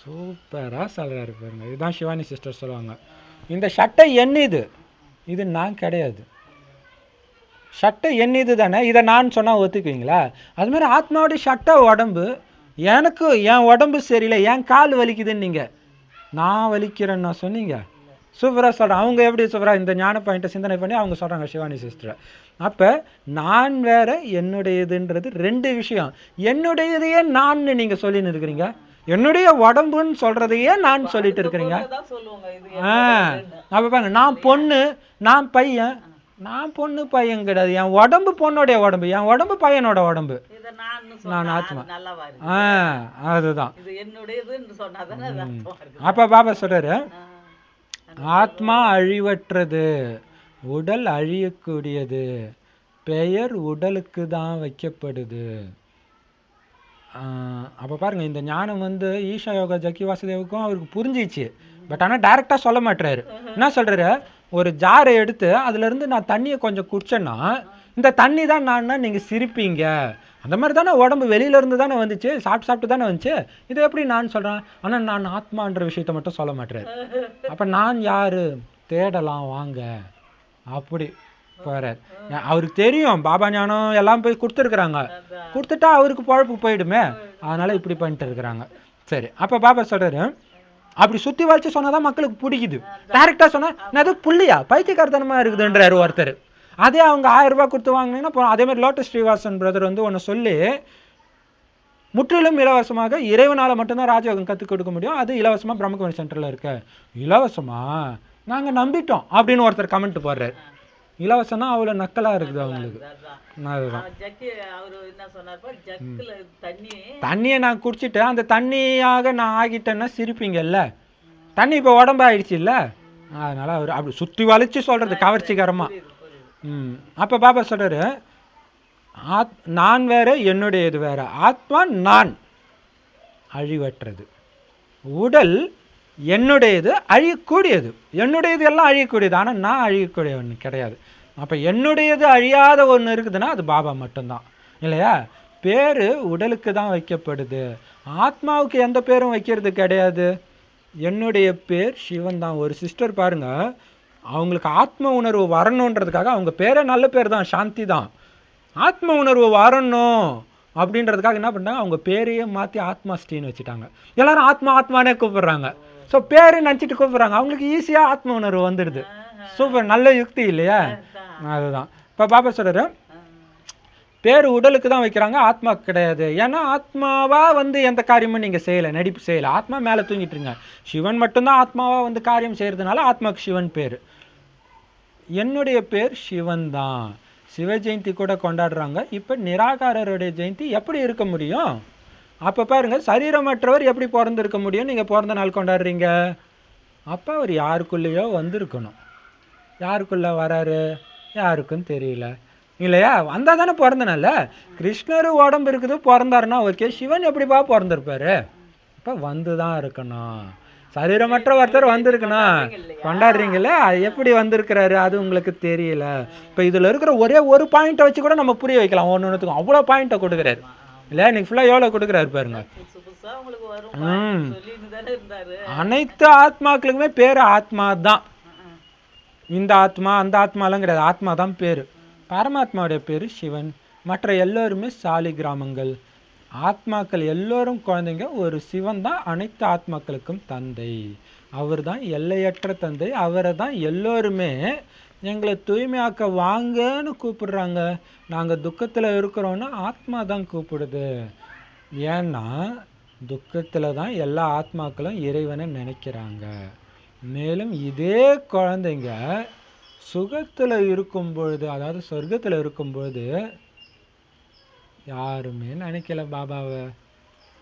சூப்பராக சொல்கிறாரு பாருங்க. இதுதான் சிவானி சிஸ்டர் சொல்லுவாங்க, இந்த சட்டை என்னது, இது நான் கிடையாது. சட்டை என்னது தானே, இதை நான் சொன்னால் ஒத்துக்குவீங்களா? அது மாதிரி ஆத்மாவுடைய சட்டை உடம்பு. எனக்கு என் உடம்பு சரியில்லை, என் கால் வலிக்குதுன்னு நீங்கள் நான் வலிக்கிறேன்னு நான் சொன்னீங்க? சூப்பராக சொல்கிறேன். அவங்க எப்படி சூப்பராக இந்த ஞான பாயிண்ட்டை சிந்தனை பண்ணி அவங்க சொல்கிறாங்க சிவானி சிஸ்டர். அப்போ நான் வேற என்னுடையதுன்றது 2 விஷயம். என்னுடையதையே நான் நீங்கள் சொல்லின்னு இருக்கிறீங்க, என்னுடைய உடம்புன்னு சொல்கிறதையே நான் சொல்லிட்டு இருக்கிறீங்க. அப்போ பாருங்க, நான் பொண்ணு நான் பையன், நான் பொண்ணு பையன் கிடையாது. என் உடம்பு பொண்ணுடைய உடம்பு, என் உடம்பு பையனோட உடம்பு, நான் ஆத்மா. அதுதான். அப்போ பாபா சொல்கிறாரு, ஆத்மா அழிவற்றது, உடல் அழியக்கூடியது, பெயர் உடலுக்கு தான் வைக்கப்படுது. அப்போ பாருங்க, இந்த ஞானம் ஈஷா யோகா ஜக்கி வாசுதேவுக்கும் அவருக்கு புரிஞ்சிச்சு. பட் ஆனால் டைரெக்டாக சொல்ல மாட்டாரு. என்ன சொல்கிறாரு, ஒரு ஜாரை எடுத்து அதுலேருந்து நான் தண்ணியை கொஞ்சம் குடிச்சேன்னா இந்த தண்ணி தான் நான்னா நீங்கள் சிரிப்பீங்க. அந்த மாதிரி தானே உடம்பு வெளியிலேருந்து தானே வந்துச்சு, சாப்பிட்டு தானே வந்துச்சு. இதை எப்படி நான் சொல்கிறேன்? ஆனால் நான் ஆத்மான்ற விஷயத்த மட்டும் சொல்ல மாட்டேறாரு. அப்போ நான் யார் தேடலாம் வாங்க அப்படி போகிறார். அவருக்கு தெரியும் பாபா ஞானம் எல்லாம் போய் கொடுத்துருக்குறாங்க, கொடுத்துட்டா அவருக்கு பொழப்பு போயிடுமே, அதனால் இப்படி பண்ணிட்டு இருக்கிறாங்க. சரி, அப்போ பாபா சொல்கிறாரு, அப்படி சுற்றி வளைச்சு சொன்னால் தான் மக்களுக்கு பிடிக்குது. டைரெக்டாக சொன்னால் நான் அது புள்ளியா பைத்தியக்காரத்தனமாக இருக்குதுன்றாரு ஒருத்தர். அதே அவங்க 1000 ரூபாய் கொடுத்து வாங்கினீங்கன்னா, அதே மாதிரி லோட்டஸ் ஸ்ரீவாசன் பிரதர் ஒன்று சொல்லி, முற்றிலும் இலவசமாக இறைவனால் மட்டும்தான் ராஜயோகம் கற்றுக் கொடுக்க முடியும், அது இலவசமாக பிரம்மகுமாரி சென்டரில் இருக்க. இலவசமா நாங்கள் நம்பிட்டோம் அப்படின்னு ஒருத்தர் கமெண்ட் போடுறாரு. இலவசம்னா அவ்வளோ நக்கலாக இருக்குது அவங்களுக்கு. அதுதான், தண்ணியை நான் குடிச்சிட்டு அந்த தண்ணியாக நான் ஆகிட்டேன்னா சிரிப்பீங்கல்ல, தண்ணி இப்போ உடம்பு ஆயிடுச்சு இல்லை, அதனால அவர் அப்படி சுற்றி வளைச்சு சொல்கிறது கவர்ச்சிகரமாக. அப்போ பாபா சொல்கிறாரு, நான் வேற என்னுடையது வேற, ஆத்மா நான் அழிவற்றது, உடல் என்னுடையது அழியக்கூடியது. என்னுடையது எல்லாம் அழியக்கூடியது, ஆனால் நான் அழியக்கூடிய ஒன்று கிடையாது. அப்போ என்னுடையது அழியாத ஒன்று இருக்குதுன்னா அது பாபா மட்டும்தான் இல்லையா? பேர் உடலுக்கு தான் வைக்கப்படுது, ஆத்மாவுக்கு எந்த பேரும் வைக்கிறது கிடையாது. என்னுடைய பேர் சிவன் தான். ஒரு சிஸ்டர் பாருங்க, அவங்களுக்கு ஆத்ம உணர்வு வரணுன்றதுக்காக, அவங்க பேரே நல்ல பேர் தான், சாந்தி தான். ஆத்ம உணர்வு வரணும் அப்படின்றதுக்காக என்ன பண்ணாங்க, அவங்க பேரையே மாற்றி ஆத்மா ஸ்ரீன்னு வச்சுட்டாங்க. எல்லாரும் ஆத்மா ஆத்மானே கூப்பிடுறாங்க. ஸோ பேரு நினச்சிட்டு கூப்பிடுறாங்க, அவங்களுக்கு ஈஸியாக ஆத்ம உணர்வு வந்துடுது. சூப்பர், நல்ல யுக்தி இல்லையா? அதுதான் இப்போ பாபா சொல்றாரு, பேர் உடலுக்கு தான் வைக்கிறாங்க, ஆத்மா கிடையாது. ஏன்னா ஆத்மாவா வந்து எந்த காரியமும் நீங்க செய்யலை, நடிப்பு செய்யலை. ஆத்மா மேலே தூங்கிட்டுருங்க. சிவன் மட்டும்தான் ஆத்மாவா வந்து காரியம் செய்யறதுனால ஆத்மாக்கு சிவன் பேர். என்னுடைய பேர் சிவன் தான். சிவ ஜெயந்தி கூட கொண்டாடுறாங்க. இப்போ நிராகாரருடைய ஜெயந்தி எப்படி இருக்க முடியும்? அப்போ பாருங்க, சரீரமற்றவர் எப்படி பிறந்திருக்க முடியும்? நீங்க பிறந்த நாள் கொண்டாடுறீங்க. அப்போ அவர் யாருக்குள்ளேயோ வந்திருக்கணும். யாருக்குள்ள வராரு யாருக்கும் தெரியல இல்லையா? வந்தா தானே பிறந்த நாள். கிருஷ்ணர் உடம்பு இருக்குது, பிறந்தாருன்னா ஓகே. சிவன் எப்படிப்பா பிறந்திருப்பாரு? இப்போ வந்து தான் இருக்கணும். சரீரமற்ற ஒருத்தர் வந்திருக்கணும். கொண்டாடுறீங்களே, எப்படி வந்திருக்கிறாரு அது உங்களுக்கு தெரியல. இப்போ இதில் இருக்கிற ஒரே ஒரு பாயிண்ட்டை வச்சு கூட நம்ம புரிய வைக்கலாம். ஒன்றுத்துக்கும் அவ்வளோ பாயிண்ட்டை கொடுக்குறாரு இல்லையா? இன்னைக்கு ஃபுல்லாக எவ்வளோ கொடுக்குறாரு பாருங்க. அனைத்து ஆத்மாக்களுக்குமே பேர் ஆத்மா தான். இந்த ஆத்மா அந்த ஆத்மாலாம் கிடையாது, ஆத்மா தான் பேர். பரமாத்மாவுடைய பேர் சிவன். மற்ற எல்லோருமே சாலி கிராமங்கள். ஆத்மாக்கள் எல்லோரும் குழந்தைங்க. ஒரு சிவன் தான் அனைத்து ஆத்மாக்களுக்கும் தந்தை. அவர் தான் எல்லையற்ற தந்தை. அவரை தான் எல்லோருமே எங்களை தூய்மையாக்க வாங்கன்னு கூப்பிடுறாங்க. நாங்கள் துக்கத்தில் இருக்கிறோன்னா ஆத்மா தான் கூப்பிடுது. ஏன்னா துக்கத்தில் தான் எல்லா ஆத்மாக்களும் இறைவனை நினைக்கிறாங்க. மேலும் இதே குழந்தைங்க சுகத்தில் இருக்கும் பொழுது, அதாவது சொர்க்கத்தில் இருக்கும் பொழுது யாருமே நினைக்கல பாபாவை.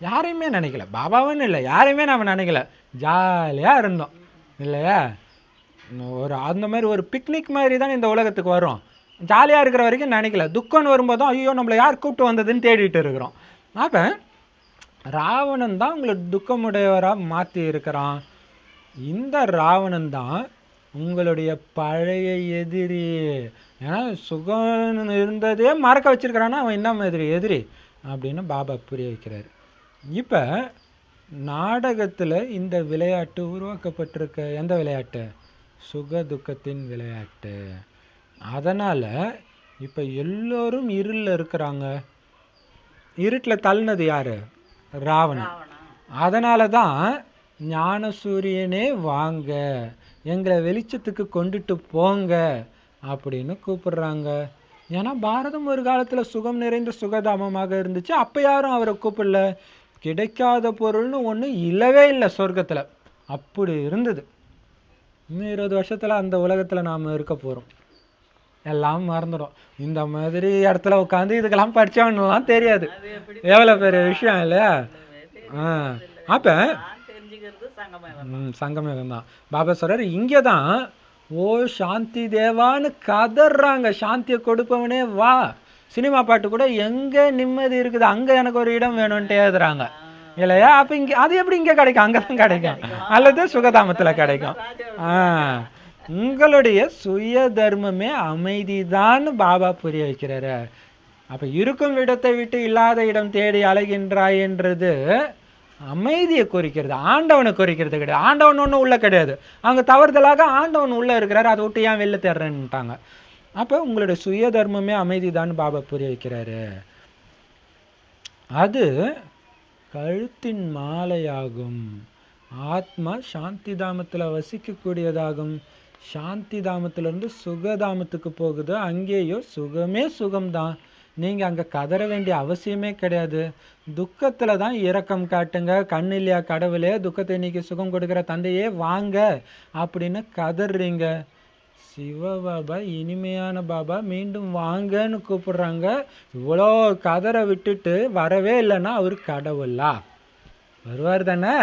யாரையுமே நினைக்கல, பாபாவுன்னு இல்லை, யாரையுமே நம்ம நினைக்கல. ஜாலியாக இருந்தோம் இல்லையா? ஒரு அந்த மாதிரி ஒரு பிக்னிக் மாதிரி தான் இந்த உலகத்துக்கு வரும். ஜாலியாக இருக்கிற வரைக்கும் நினைக்கல. துக்கம்னு வரும்போதும் ஐயோ நம்மளை யார் கூப்பிட்டு வந்ததுன்னு தேடிட்டு இருக்கிறோம். அப்போ ராவணன் தான் உங்களை துக்கமுடையவராக மாற்றி இருக்கிறான். இந்த ராவணன் தான் உங்களுடைய பழைய எதிரி. ஏன்னா சுகம் இருந்ததே மறக்க வச்சிருக்கிறான்னா அவன் என்ன மாதிரி எதிரி அப்படின்னு பாபா புரிய வைக்கிறாரு. இப்போ நாடகத்தில் இந்த விளையாட்டு உருவாக்கப்பட்டிருக்க எந்த விளையாட்டு? சுக துக்கத்தின் விளையாட்டு. அதனால் இப்போ எல்லோரும் இருளில் இருக்கிறாங்க. இருட்டில் தள்ளினது யாரு? ராவணன். அதனால தான் ஞான சூரியனே வாங்க, எங்களை வெளிச்சத்துக்கு கொண்டுட்டு போங்க அப்படின்னு கூப்பிடுறாங்க. ஏன்னா பாரதம் ஒரு காலத்தில் சுகம் நிறைந்த சுகதாமமாக இருந்துச்சு. அப்போ யாரும் அவரை கூப்பிடல. கிடைக்காத பொருள்னு ஒன்று இல்லவே இல்லை சொர்க்கத்தில். அப்படி இருந்தது. இன்னும் 20 வருஷத்தில் அந்த உலகத்தில் நாம் இருக்க போகிறோம். எல்லாம் மறந்துடும். இந்த மாதிரி இடத்துல உட்காந்து இதுக்கெல்லாம் படித்தவன்லாம் தெரியாது. எவ்வளோ பெரிய விஷயம் இல்லையா? அப்போ சங்கமேகம் தான். பாபா சொல்றாரு, இங்கே தான் ஓ சாந்தி தேவான்னு கதறாங்க. சாந்தியை கொடுப்பவனே வா. சினிமா பாட்டு கூட எங்கே நிம்மதி இருக்குது அங்கே எனக்கு ஒரு இடம் வேணும்ன்ட்டு எழுதுறாங்க இல்லையா? அப்போ இங்கே அது எப்படி இங்கே கிடைக்கும்? அங்கே தான் கிடைக்கும், அல்லது சுகதாமத்தில் கிடைக்கும். உங்களுடைய சுய தர்மமே அமைதிதான் பாபா புரிய வைக்கிறாரு. அப்போ இருக்கும் இடத்தை விட்டு இல்லாத இடம் தேடி அலைகின்றாய் என்றது அமைதியை குறிக்கிறது, ஆண்டவனை குறிக்கிறது கிடையாது. ஆண்டவன் ஒன்றும் உள்ள கிடையாது. அவங்க தவறுதலாக ஆண்டவன் உள்ள இருக்கிறாரு, அதை விட்டு ஏன் வெளில தேடுறேன்ட்டாங்க. அப்போ உங்களுடைய சுய தர்மமே அமைதி தான் பாபா புரிய வைக்கிறாரு. அது கழுத்தின் மாலையாகும். ஆத்மா சாந்தி தாமத்தில் வசிக்கக்கூடியதாகும். சாந்தி தாமத்திலிருந்து சுகதாமத்துக்கு போகுது. அங்கேயோ சுகமே சுகம்தான். நீங்கள் அங்கே கதற வேண்டிய அவசியமே கிடையாது. துக்கத்தில் தான் இரக்கம் காட்டுங்க. கண் இல்லையா கடவுளே, துக்கத்தை இன்னைக்கு சுகம் கொடுக்குற தந்தையே வாங்க அப்படின்னு கதறீங்க. சிவபாபா இனிமையான பாபா மீண்டும் வாங்கன்னு கூப்பிடுறாங்க. இவ்வளோ கதரை விட்டுட்டு வரவே இல்லைன்னா அவர் கடவுளா? வருவார் தானே?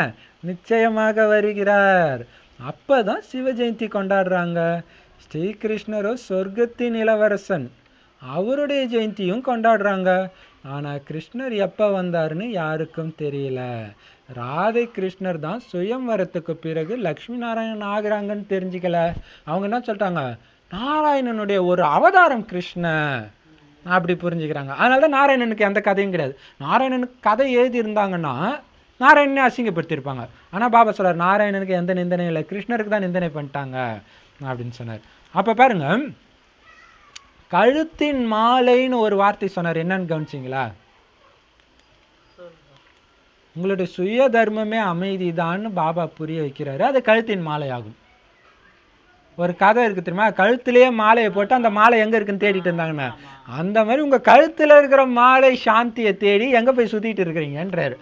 நிச்சயமாக வருகிறார். அப்போ தான் சிவ ஜெயந்தி கொண்டாடுறாங்க. ஸ்ரீகிருஷ்ணரோ சொர்க்கத்தின் இளவரசன், அவருடைய ஜெயந்தியும் கொண்டாடுறாங்க. ஆனால் கிருஷ்ணர் எப்போ வந்தாருன்னு யாருக்கும் தெரியல. ராதை கிருஷ்ணர் தான் சுயம்வரத்துக்கு பிறகு லக்ஷ்மி நாராயணன் ஆகிறாங்கன்னு தெரிஞ்சுக்கல. அவங்க என்ன சொல்லிட்டாங்க, நாராயணனுடைய ஒரு அவதாரம் கிருஷ்ணன் அப்படி புரிஞ்சுக்கிறாங்க. அதனால தான் நாராயணனுக்கு எந்த கதையும் கிடையாது. நாராயணனுக்கு கதை எழுதி இருந்தாங்கன்னா நாராயணனே அசிங்கப்படுத்தியிருப்பாங்க. ஆனால் பாபா சொல்றார் நாராயணனுக்கு எந்த நிந்தனையும் இல்லை, கிருஷ்ணருக்கு தான் நிந்தனை பண்ணிட்டாங்க அப்படின்னு சொன்னார். அப்போ பாருங்க, கழுத்தின் மாலைன்னு ஒரு வார்த்தை சொன்னார், என்னன்னு கவனிச்சிங்களா? உங்களுடைய சுய தர்மமே அமைதி தான்னு பாபா புரிய வைக்கிறாரு, அது கழுத்தின் மாலை ஆகும். ஒரு கதை இருக்கு தெரியுமா, கழுத்திலேயே மாலையை போட்டு அந்த மாலை எங்க இருக்குன்னு தேடிட்டு இருந்தாங்கன்னு, அந்த மாதிரி உங்க கழுத்துல இருக்கிற மாலை சாந்தியை தேடி எங்க போய் சுத்திட்டு இருக்கிறீங்கன்றாரு.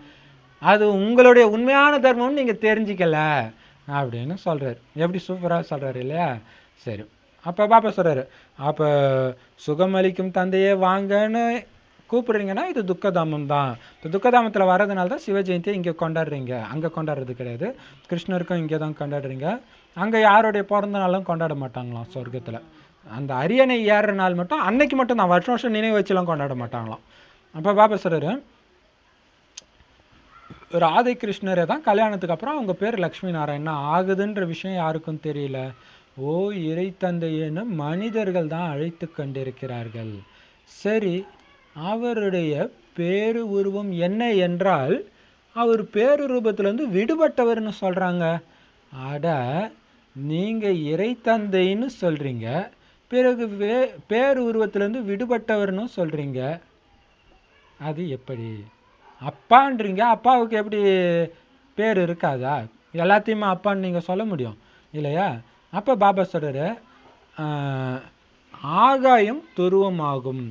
அது உங்களுடைய உண்மையான தர்மம்னு நீங்க தெரிஞ்சுக்கல அப்படின்னு சொல்றாரு. எப்படி சூப்பரா சொல்றாரு இல்லையா? சரி, அப்ப பாப்பா சொல்றாரு, அப்ப சுகமளிக்கும் தந்தையே வாங்கன்னு கூப்பிடுறீங்கன்னா இது துக்கதாமம் தான். இப்போ துக்கதாமத்தில் வர்றதுனால தான் சிவ ஜெயந்தியை இங்கே கொண்டாடுறீங்க, அங்கே கொண்டாடுறது கிடையாது. கிருஷ்ணருக்கும் இங்கே தான் கொண்டாடுறீங்க. அங்கே யாருடைய பிறந்த நாளும் கொண்டாட மாட்டாங்களாம் சொர்க்கத்தில். அந்த அரியணை ஏறுற நாள் மட்டும் அன்னைக்கு மட்டும் தான், வருஷம் வருஷம் நினைவு வச்சுலாம் கொண்டாட மாட்டாங்களாம். அப்போ பாபா சொல்றாரு, ராதை கிருஷ்ணரை தான் கல்யாணத்துக்கு அப்புறம் அவங்க பேர் லக்ஷ்மி நாராயணா ஆகுதுன்ற விஷயம் யாருக்கும் தெரியல. ஓ இறை தந்தையன்னு மனிதர்கள் தான் அழைத்து கொண்டிருக்கிறார்கள். சரி, அவருடைய பேரு உருவம் என்ன என்றால் அவர் பேரு ரூபத்திலிருந்து விடுபட்டவர்னு சொல்றாங்க. அட, நீங்க இறை தந்தைன்னு சொல்றீங்க, பிறகு பேரு உருவத்திலிருந்து விடுபட்டவர்னு சொல்றீங்க, அது எப்படி? அப்பான்றீங்க, அப்பாவுக்கு எப்படி பேர் இருக்காதா? எல்லாத்தையுமே அப்பான்னு நீங்க சொல்ல முடியும் இல்லையா? அப்ப பாபா சொல்றாரு, ஆகாயம் துருவமாகும்.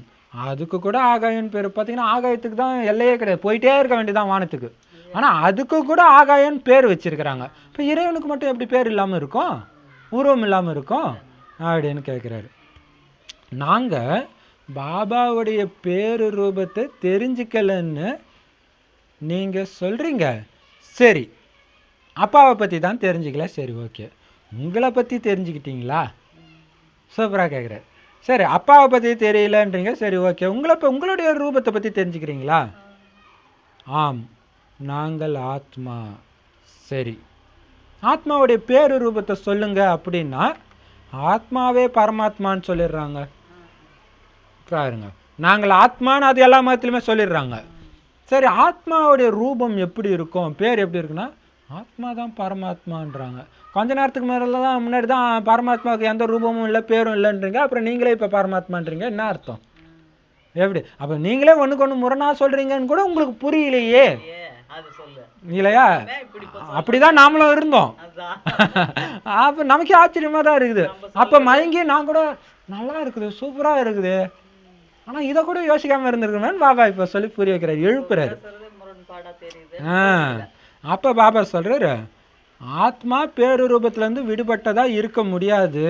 அதுக்கு கூட ஆகாயம் பேர் பார்த்தீங்கன்னா, ஆகாயத்துக்கு தான் எல்லையே கிடையாது, போயிட்டே இருக்க வேண்டியதான் வானத்துக்கு. ஆனா அதுக்கு கூட ஆகாயம் பேர் வச்சிருக்கிறாங்க. இப்ப இறைவனுக்கு மட்டும் எப்படி பேர் இல்லாம இருக்கும், உருவம் இல்லாம இருக்கும் அப்படின்னு கேட்கிறாரு. நாங்க பாபாவுடைய பேரு ரூபத்தை தெரிஞ்சுக்கலன்னு நீங்க சொல்றீங்க. சரி, அப்பாவை பத்தி தான் தெரிஞ்சுக்கல, சரி ஓகே. உங்களை பத்தி தெரிஞ்சுக்கிட்டீங்களா? சூப்பரா கேட்குறாரு. சரி, அப்பாவை பத்தி தெரியலன்றீங்க, சரி ஓகே. உங்களுடைய ரூபத்தை பத்தி தெரிஞ்சுக்கிறீங்களா? ஆம், நாங்கள் ஆத்மா. சரி, ஆத்மாவுடைய பேரு ரூபத்தை சொல்லுங்க அப்படின்னா ஆத்மாவே பரமாத்மான்னு சொல்லிடுறாங்க. பாருங்க, நாங்கள் ஆத்மான்னு அது எல்லா மதத்திலுமே சொல்லிடுறாங்க. சரி, ஆத்மாவுடைய ரூபம் எப்படி இருக்கும், பேர் எப்படி இருக்குன்னா ஆத்மா தான் பரமாத்மான்றாங்க. கொஞ்ச நேரத்துக்கு முன்னாடி தான் பரமாத்மாவுக்கு எந்த ரூபமும் இல்லை, பேரும் இல்லைன்றீங்க. அப்புறம் நீங்களே இப்போ பரமாத்மான்றீங்க, என்ன அர்த்தம்? எப்படி? அப்போ நீங்களே ஒன்றுக்கு ஒன்று முரணா சொல்றீங்கன்னு கூட உங்களுக்கு புரியலையே இல்லையா? அப்படிதான் நாமளும் இருந்தோம். அப்ப நமக்கே ஆச்சரியமா தான் இருக்குது. அப்ப மயங்கி நான் கூட நல்லா இருக்குது, சூப்பரா இருக்குது, ஆனா இத கூட யோசிக்காம இருந்திருக்கணும்னு பாபா இப்ப சொல்லி புரிய வைக்கிறார், எழுப்புறாரு. அப்ப பாபா சொல்றாரு, ஆத்மா பேரு ரூபத்துல இருந்து விடுபட்டதா இருக்க முடியாது.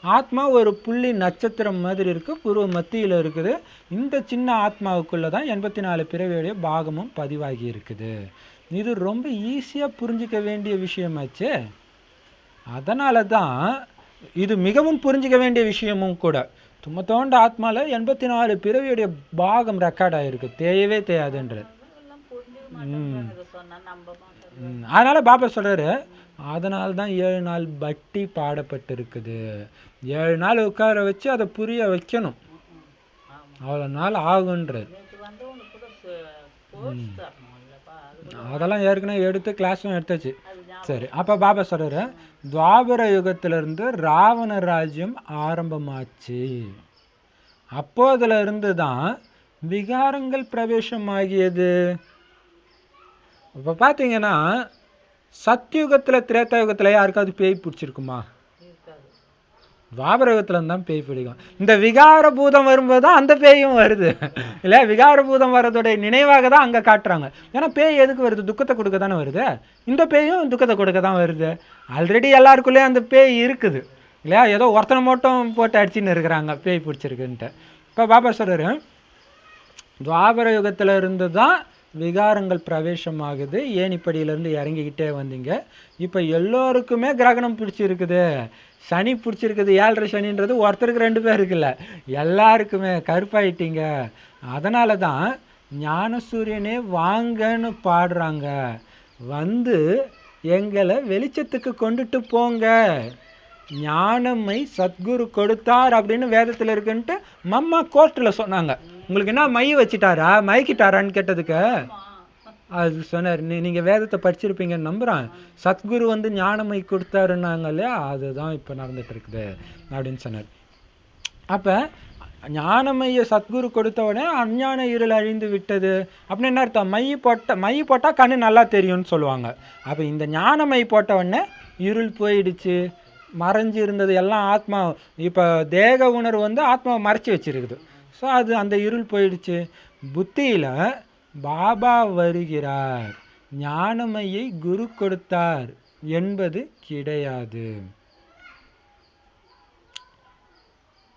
ஆத்மா ஒரு புள்ளி நட்சத்திரம் மாதிரி இருக்கு, பூர்வ மத்தியில இருக்குது. இந்த சின்ன ஆத்மாவுக்குள்ளதான் 84 பிறவியுடைய பாகமும் பதிவாகி இருக்குது. இது ரொம்ப ஈஸியா புரிஞ்சுக்க வேண்டிய விஷயமாச்சு. அதனாலதான் இது மிகவும் புரிஞ்சுக்க வேண்டிய விஷயமும் கூட. தும்மத்தோண்ட ஆத்மால 84 பிறவியுடைய பாகம் ரெக்கார்ட் ஆயிருக்கு, தேயவே தேயாதுன்றது. அதனால பாபா சொல்றாரு, அதனால்தான் 7 நாள் பட்டி பாடப்பட்டு இருக்குது. 7 நாள் உட்கார வச்சு அதை புரிய வைக்கணும், அவ்வளவு நாள் ஆகுன்றது. அதெல்லாம் ஏற்கனவே எடுத்து கிளாஸும் எடுத்தாச்சு. சரி, அப்ப பாபா சொல்றாரு, துவாபர யுகத்திலிருந்து ராவண ராஜ்யம் ஆரம்பமாச்சு. அப்போதுல இருந்து தான் விகாரங்கள் பிரவேசம் ஆகியது. இப்ப பாத்தீங்கன்னா சத்யுகத்துல திரேதா யுகத்துல யாருக்காவது பேய் பிடிச்சிருக்குமா? துவாபர யுகத்துல தான் பேய் பிடிக்கும். இந்த விகார பூதம் வரும்போது தான் அந்த பேயும் வருது இல்ல? விகார பூதம் வர்றதோடைய நினைவாக தான் அங்க காட்டுறாங்க. ஏன்னா பேய் எதுக்கு வருது? துக்கத்தை கொடுக்க தானே வருது. இந்த பேயும் துக்கத்தை கொடுக்க தான் வருது. ஆல்ரெடி எல்லாருக்குள்ளேயும் அந்த பேய் இருக்குது இல்லையா? ஏதோ ஒருத்தனை மட்டும் போட்டு அடிச்சுன்னு இருக்கிறாங்க பேய் பிடிச்சிருக்குன்ட்டு. இப்ப பாபா சொல்றாரு, துவாபர யுகத்துல இருந்து தான் விகாரங்கள் பிரவேசம் ஆகுது. ஏணிப்படியிலிருந்து இறங்கிக்கிட்டே வந்தீங்க. இப்ப எல்லோருக்குமே கிரகணம் பிடிச்சிருக்குது, சனி பிடிச்சிருக்குது. 7.5 சனின்றது ஒருத்தருக்கு 2 பேர் இருக்குல்ல, எல்லாருக்குமே கருப்பாயிட்டீங்க. அதனாலதான் ஞான சூரியனே வாங்கன்னு பாடுறாங்க, வந்து எங்களை வெளிச்சத்துக்கு கொண்டுட்டு போங்க, ஞானமை சத்குரு கொடுத்தார் அப்படின்னு வேதத்துல இருக்குன்ட்டு மம்மா கோர்ட்ல சொன்னாங்க. உங்களுக்கு என்ன மை வச்சுட்டாரா, மயக்கிட்டாரான்னு கேட்டதுக்கு அது சொன்னார். நீங்க வேதத்தை படிச்சிருப்பீங்கன்னு நம்புறேன். சத்குரு வந்து ஞானமை கொடுத்தாருன்னாங்க இல்லையா, அதுதான் இப்ப நடந்துட்டு இருக்குது அப்படின்னு சொன்னார். அப்ப ஞானமைய சத்குரு கொடுத்த உடனே அஞ்ஞான இருள் அழிந்து விட்டது அப்படின்னு என்ன அர்த்தம்? மை போட்டா கண்ணு நல்லா தெரியும்னு சொல்லுவாங்க. அப்ப இந்த ஞானமை போட்ட உடனே இருள் போயிடுச்சு, மறைஞ்சு இருந்தது எல்லாம் ஆத்மா. இப்ப தேக உணர்வு வந்து ஆத்மாவை மறைச்சு வச்சிருக்குது. ஸோ அது அந்த இருள் போயிடுச்சு. புத்தியில பாபா வருகிறார், ஞானமையை குரு கொடுத்தார் என்பது கிடையாது.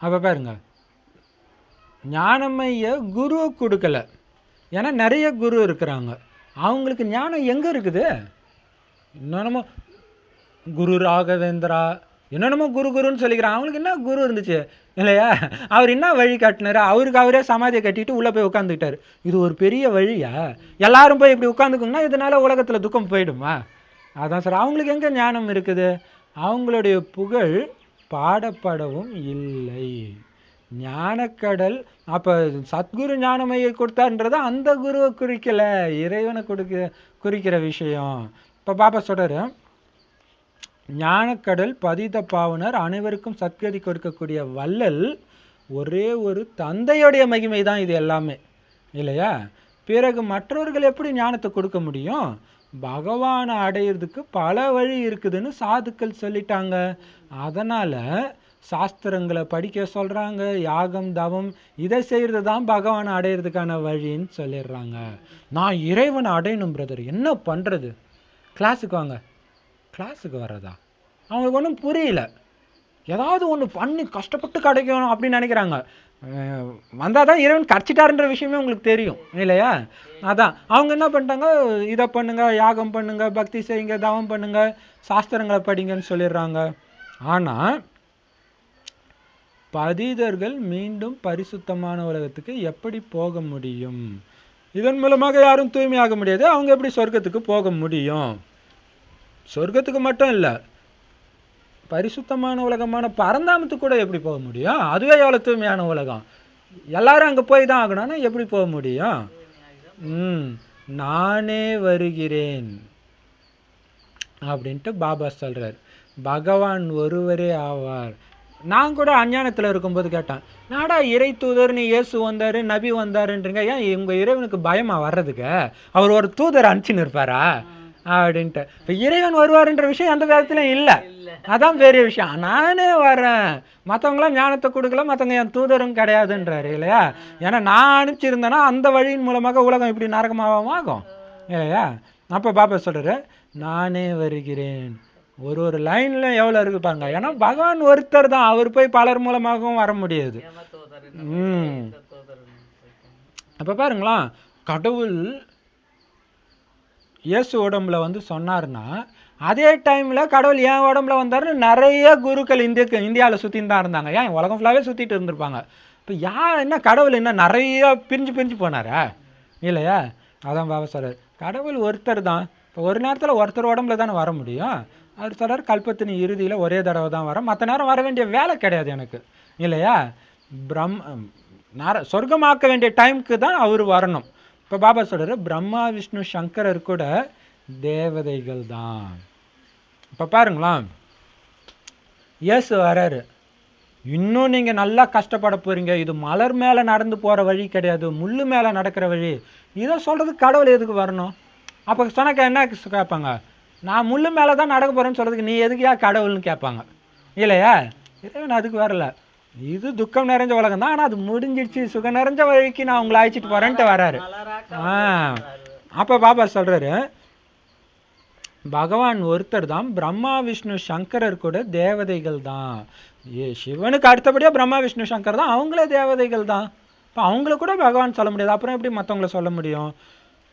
அப்ப பாருங்க, ஞானமைய குரு கொடுக்கல. ஏன்னா நிறைய குரு இருக்கிறாங்க, அவங்களுக்கு ஞானம் எங்க இருக்குது? என்னென்னமோ குரு ராகவேந்திரா என்னென்னமோ குருன்னு சொல்லிக்கிறான். அவங்களுக்கு என்ன குரு இருந்துச்சு இல்லையா? அவர் என்ன வழி காட்டினாரு? அவருக்கு அவரே சமாதியை கட்டிட்டு உள்ள போய் உட்காந்துக்கிட்டாரு. இது ஒரு பெரிய வழியா? எல்லாரும் போய் இப்படி உட்காந்துக்கோங்கன்னா இதனால உலகத்துல துக்கம் போயிடுமா? அதான் சார், அவங்களுக்கு எங்க ஞானம் இருக்குது? அவங்களுடைய புகழ் பாடப்படவும் இல்லை. ஞானக்கடல். அப்ப சத்குரு ஞானமையை கொடுத்தார்ன்றது அந்த குருவை குறிக்கல, இறைவனை குறிக்கிற விஷயம். இப்ப பாபா சொல்றாரு, ஞானக்கடல் பதித பாவனர் அனைவருக்கும் சத்கதி கொடுக்கக்கூடிய வள்ளல் ஒரே ஒரு தந்தையுடைய மகிமை தான் இது எல்லாமே இல்லையா? பிறகு மற்றவர்கள் எப்படி ஞானத்தை கொடுக்க முடியும்? பகவானை அடையிறதுக்கு பல வழி இருக்குதுன்னு சாதுக்கள் சொல்லிட்டாங்க. அதனால சாஸ்திரங்களை படிக்க சொல்றாங்க, யாகம் தவம் இதை செய்யறது தான் பகவானை அடையிறதுக்கான வழின்னு சொல்லிடுறாங்க. நான் இறைவனை அடையணும் பிரதர், என்ன பண்றது? கிளாஸுக்கு வாங்க. கிளாஸுக்கு வர்றதா? அவங்களுக்கு ஒன்றும் புரியல. ஏதாவது ஒன்று பண்ணி கஷ்டப்பட்டு கிடைக்கணும் அப்படின்னு நினைக்கிறாங்க. வந்தாதான் இறைவன் கடிச்சிட்டாருன்ற விஷயமே உங்களுக்கு தெரியும் இல்லையா? அதான் அவங்க என்ன பண்ணிட்டாங்க, இதை பண்ணுங்க, யாகம் பண்ணுங்க, பக்தி செய்யுங்க, தவம் பண்ணுங்க, சாஸ்திரங்களை படிங்கன்னு சொல்லிடுறாங்க. ஆனா பதிதர்கள் மீண்டும் பரிசுத்தமான உலகத்துக்கு எப்படி போக முடியும்? இதன் மூலமாக யாரும் தூய்மையாக முடியாது. அவங்க எப்படி சொர்க்கத்துக்கு போக முடியும்? சொர்க்கத்துக்கு மட்டும் இல்லை, பரிசுத்தமான உலகமான பரந்தாமத்துக்கு கூட எப்படி போக முடியும்? அதுவே எவ்வளவு தூய்மையான உலகம். எல்லாரும் அங்க போய் தான் ஆகணும்னா எப்படி போக முடியும்? நானே வருகிறேன் அப்படின்ட்டு பாபா சொல்றார். பகவான் ஒருவரே ஆவார். நான் கூட அஞ்ஞானத்துல இருக்கும்போது கேட்டேன், நாடா இறை தூதர், நீ இயேசு வந்தாரு, நபி வந்தாருன்றீங்க, ஏன் உங்க இறைவனுக்கு பயமா வர்றதுக்கு? அவர் ஒரு தூதர் அனுப்பிச்சுன்னு இருப்பாரா அப்படின்ட்டு. இப்ப இறைவன் வருவாருன்ற விஷயம் அந்த வேதத்திலும் இல்லை. அதான் பெரிய விஷயம். நானே வரேன், மற்றவங்களாம் ஞானத்தை கொடுக்கல, மற்றவங்க என் தூதரும் கிடையாதுன்றாரு இல்லையா? ஏன்னா நான் அனுப்பிச்சிருந்தேன்னா அந்த வழியின் மூலமாக உலகம் இப்படி நரகமாகும் இல்லையா? அப்ப பாபா சொல்றாரு, நானே வருகிறேன். ஒரு லைன்ல எவ்வளவு இருக்கு பாருங்க. ஏன்னா பகவான் ஒருத்தர் தான், அவர் போய் பலர் மூலமாகவும் வர முடியாது. அப்ப பாருங்களா, கடவுள் இயேசு உடம்புல வந்து சொன்னார்னா அதே டைம்ல கடவுள் ஏன் உடம்புல வந்தாருன்னு நிறைய குருக்கள் இந்தியாவில் சுத்தின்னு தான் இருந்தாங்க. ஏன் உலகம் ஃபுல்லாவே சுத்திட்டு இருந்திருப்பாங்க. இப்போ என்ன கடவுள் என்ன நிறைய பிரிஞ்சு போனாரா இல்லையா? அதான் பாபா சொல்றாரு, கடவுள் ஒருத்தர் தான். இப்போ ஒரு நேரத்தில் ஒருத்தர் உடம்புல தானே வர முடியும். அவர் சொல்றாரு, கல்பத்தின் இறுதியில ஒரே தடவை தான் வர, மற்ற நேரம் வர வேண்டிய வேலை கிடையாது எனக்கு இல்லையா? சொர்க்கமாக்க வேண்டிய டைமுக்கு தான் அவர் வரணும். இப்போ பாபா சொல்றாரு, பிரம்மா விஷ்ணு சங்கரர் கூட தேவதைகள் தான். இப்ப பாருங்களா, இயேசு வராரு, இன்னும் நீங்க நல்லா கஷ்டப்பட போறீங்க, இது மலர் மேல நடந்து போற வழி கிடையாது, முள்ளு மேல நடக்கிற வழி. இதை சொல்றது கடவுள் எதுக்கு வரணும்? அப்ப சொன்னக்க என்ன கேட்பாங்க, நான் முள்ளு மேலதான் நடக்க போறேன்னு சொல்றதுக்கு நீ எதுக்கு கடவுள்னு கேட்பாங்க இல்லையா? இறைவன் அதுக்கு வரல. இது துக்கம் நிறைஞ்ச உலகம் தான், ஆனா அது முடிஞ்சிடுச்சு, சுகம் நிறைஞ்ச வழிக்கு நான் உங்களை அழைச்சிட்டு போறேன்ட்டு வராரு. அப்ப பாபா சொல்றாரு, பகவான் ஒருத்தர் தான், பிரம்மா விஷ்ணு சங்கரர் கூட தேவதைகள் தான். சிவனுக்கு அடுத்தபடியா பிரம்மா விஷ்ணு சங்கர் தான், அவங்களே தேவதைகள் தான். இப்போ அவங்கள கூட பகவான் சொல்ல முடியாது, அப்புறம் எப்படி மற்றவங்களை சொல்ல முடியும்?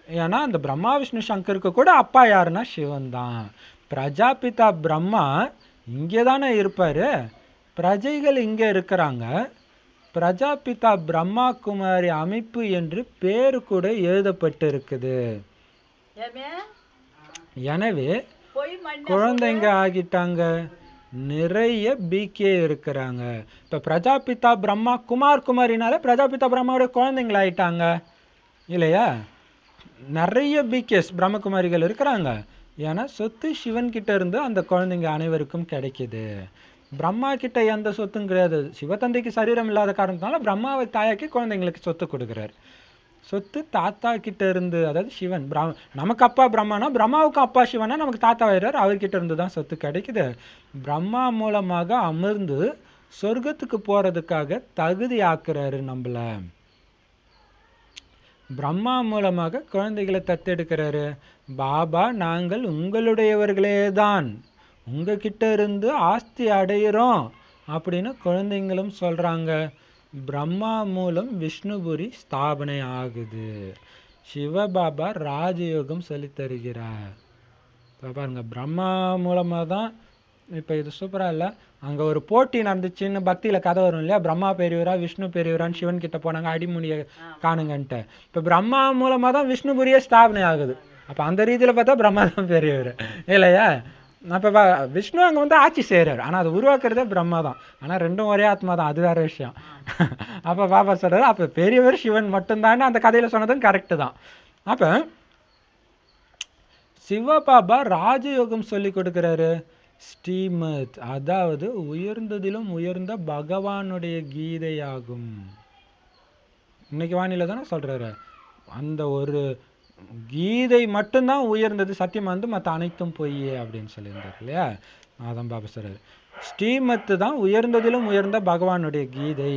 ஏன்னா அந்த பிரம்மா விஷ்ணு சங்கருக்கு கூட அப்பா யாருன்னா சிவன் தான். பிரஜாபிதா பிரம்மா இங்கே தானே இருப்பாரு, பிரஜைகள் இங்க இருக்கிறாங்க. பிரஜாபிதா பிரம்மா குமாரி அமைப்பு என்று பேரு கூட எழுதப்பட்டு இருக்குது. எனவே குழந்தைங்க ஆகிட்டாங்க, நிறைய பிகே இருக்கிறாங்க. இப்ப பிரஜாபிதா பிரம்மா குமாரினால பிரஜாபிதா பிரம்மாவோட குழந்தைங்கள ஆயிட்டாங்க இல்லையா? நிறைய பிகேஸ் பிரம்மகுமாரிகள் இருக்கிறாங்க. ஏன்னா சொத்து சிவன் கிட்ட இருந்து அந்த குழந்தைங்க அனைவருக்கும் கிடைக்குது. பிரம்மா கிட்ட எந்த சொத்தும் கிடையாது. சிவத்தந்தைக்கு சரீரம் இல்லாத காரணத்தினால பிரம்மாவை தாயாக்கி குழந்தைங்களுக்கு சொத்து கொடுக்குறாரு. சொத்து தாத்தா கிட்ட இருந்து, அதாவது சிவன் நமக்கு அப்பா பிரம்மானா பிரம்மாவுக்கும் அப்பா சிவனா நமக்கு தாத்தா ஆயிடுறாரு. அவர்கிட்ட இருந்து தான் சொத்து கிடைக்குது. பிரம்மா மூலமாக அமர்ந்து சொர்க்கத்துக்கு போறதுக்காக தகுதி ஆக்குறாரு நம்மள. பிரம்மா மூலமாக குழந்தைகளை தத்தெடுக்கிறாரு. பாபா நாங்கள் உங்களுடையவர்களே தான், உங்ககிட்ட இருந்து ஆஸ்தி அடையிறோம் அப்படின்னு குழந்தைங்களும் சொல்றாங்க. பிரம்மா மூலம் விஷ்ணுபுரி ஸ்தாபனை ஆகுது. சிவபாபா ராஜயோகம் சொல்லி தருகிறார். பாருங்க, பிரம்மா மூலமா தான். இப்போ இது சூப்பரா இல்லை, அங்கே ஒரு போட்டி நடந்துச்சுன்னு பக்தியில் கதை வரும் இல்லையா, பிரம்மா பெரியவரா விஷ்ணு பெரியவரான்னு சிவன் கிட்ட போனாங்க அடிமுனியை காணுங்கன்ட்டு. இப்போ பிரம்மா மூலமாக தான் விஷ்ணுபுரியே ஸ்தாபனை ஆகுது. அப்போ அந்த ரீதியில் பார்த்தா பிரம்மா தான் பெரியவர் இல்லையா. அப்போ விஷ்ணு அங்கே வந்து ஆட்சி செய்கிறார், ஆனால் அது உருவாக்குறதே பிரம்மா தான். ஆனால் ரெண்டும் ஒரே ஆத்மா தான், அது வேற விஷயம். அப்போ பாபா சொல்கிறார், அப்போ பெரியவர் சிவன் மட்டும்தான். அந்த கதையில் சொன்னதும் கரெக்டு தான். அப்போ சிவபாபா ராஜயோகம் சொல்லி கொடுக்குறாரு. ஸ்ரீமத், அதாவது உயர்ந்ததிலும் உயர்ந்த பகவானுடைய கீதையாகும். இன்னைக்கு வானிலை தானே சொல்றாரு, அந்த ஒரு கீதை மட்டும்தான் உயர்ந்தது, சத்தியம் வந்து மற்ற அனைத்தும் பொய் அப்படின்னு சொல்லியிருந்தார் இல்லையா. அதான் பாபா சொல்றாரு, ஸ்ரீமத்து தான் உயர்ந்ததிலும் உயர்ந்த பகவானுடைய கீதை.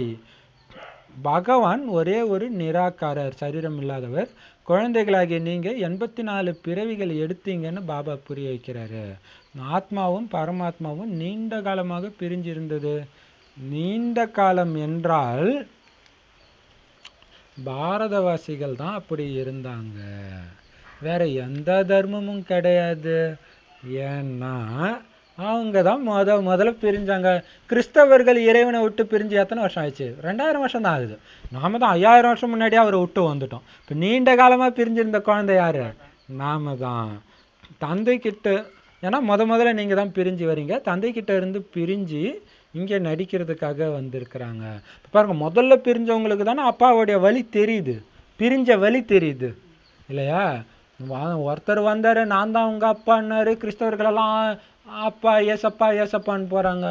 பகவான் ஒரே ஒரு நிராகாரர், சரீரம் இல்லாதவர். குழந்தைகளாகிய நீங்க 84 பிறவிகள் எடுத்தீங்கன்னு பாபா புரிய வைக்கிறாரு. ஆத்மாவும் பரமாத்மாவும் நீண்ட காலமாக பிரிஞ்சிருந்தது. நீண்ட காலம் என்றால் பாரதவாசிகள் தான் அப்படி இருந்தாங்க, வேற எந்த தர்மமும் கிடையாது. ஏன்னா அவங்க தான் முதல்ல பிரிஞ்சாங்க. கிறிஸ்தவர்கள் இறைவனை விட்டு பிரிஞ்சு எத்தனை வருஷம் ஆயிடுச்சு? 2000 வருஷம் தான் ஆகுது. நாம தான் 5000 வருஷம் முன்னாடியே அவரை விட்டு வந்துட்டோம். இப்போ நீண்ட காலமாக பிரிஞ்சிருந்த குழந்தை யாரு? நாம தான். தந்தை கிட்ட, ஏன்னா முதல்ல நீங்கள் தான் பிரிஞ்சு வரீங்க. தந்தை கிட்ட இருந்து பிரிஞ்சு இங்கே நடிக்கிறதுக்காக வந்திருக்கிறாங்க. பாருங்க, முதல்ல பிரிஞ்சவங்களுக்கு தானே அப்பாவுடைய வலி தெரியுது, பிரிஞ்ச வலி தெரியுது இல்லையா. ஒருத்தர் வந்தாரு, நான் தான் உங்க அப்பான்னாரு. கிறிஸ்தவர்களெல்லாம் அப்பா ஏசப்பா ஏசப்பான்னு போறாங்க.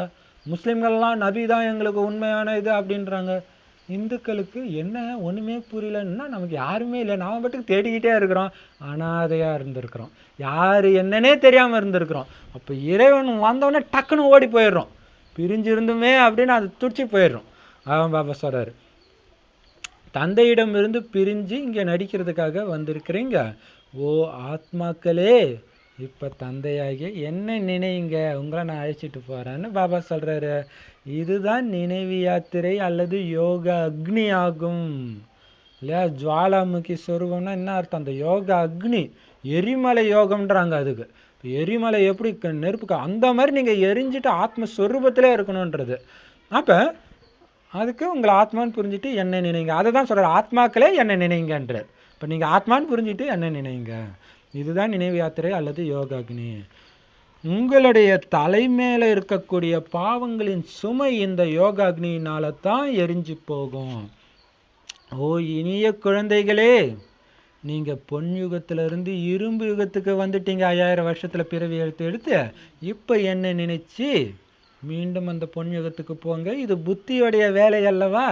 முஸ்லிம்கள்லாம் நபி தான் எங்களுக்கு உண்மையான இது அப்படின்றாங்க. இந்துக்களுக்கு என்ன ஒண்ணுமே புரியலன்னா, நமக்கு யாருமே இல்லை, நாம மட்டும் தேடிக்கிட்டே இருக்கிறோம், அனாதையா இருந்திருக்கிறோம், யாரு என்னன்னே தெரியாம இருந்திருக்கிறோம். அப்ப இறைவன் வந்தவொடனே டக்குன்னு ஓடி போயிடுறோம், பிரிஞ்சிருந்துமே அப்படின்னு அது துடிச்சு போயிடுறோம். அவன் பாபா சொல்றாரு, தந்தையிடம் இருந்து பிரிஞ்சு இங்க நடிக்கிறதுக்காக வந்திருக்கிறீங்க. ஓ ஆத்மாக்களே, இப்ப தந்தையாகிய என்ன நினைங்க, உங்களை நான் அழைச்சிட்டு போறேன்னு பாபா சொல்றாரு. இதுதான் நினைவு யாத்திரை அல்லது யோக அக்னி ஆகும் இல்லையா. ஜுவாலாமுகி சொரூபம்னா என்ன அர்த்தம்? அந்த யோக அக்னி, எரிமலை யோகம்ன்றாங்க. அதுக்கு எரிமலை எப்படி நெருப்புக்கு, அந்த மாதிரி நீங்க எரிஞ்சிட்டு ஆத்மஸ்வரூபத்திலே இருக்கணும்ன்றது. அப்ப அதுக்கு உங்களை ஆத்மான்னு புரிஞ்சுட்டு என்ன நினைங்க. அதை தான் சொல்றாரு, ஆத்மாக்களே என்ன நினைங்கன்றார். இப்போ நீங்க ஆத்மான்னு புரிஞ்சுட்டு என்ன நினைங்க. இதுதான் நினைவு யாத்திரை அல்லது யோகாக்னி. உங்களுடைய தலைமையில இருக்கக்கூடிய பாவங்களின் சுமை இந்த யோகாக்னியினால தான் எரிஞ்சு போகும். ஓ இனிய குழந்தைகளே, நீங்க பொன் யுகத்திலிருந்து இரும்பு யுகத்துக்கு வந்துட்டீங்க. 5000 வருஷத்துல பிறவி எடுத்து இப்ப என்ன நினைச்சு மீண்டும் அந்த பொன் யுகத்துக்கு போங்க. இது புத்தியோடைய வேலை அல்லவா.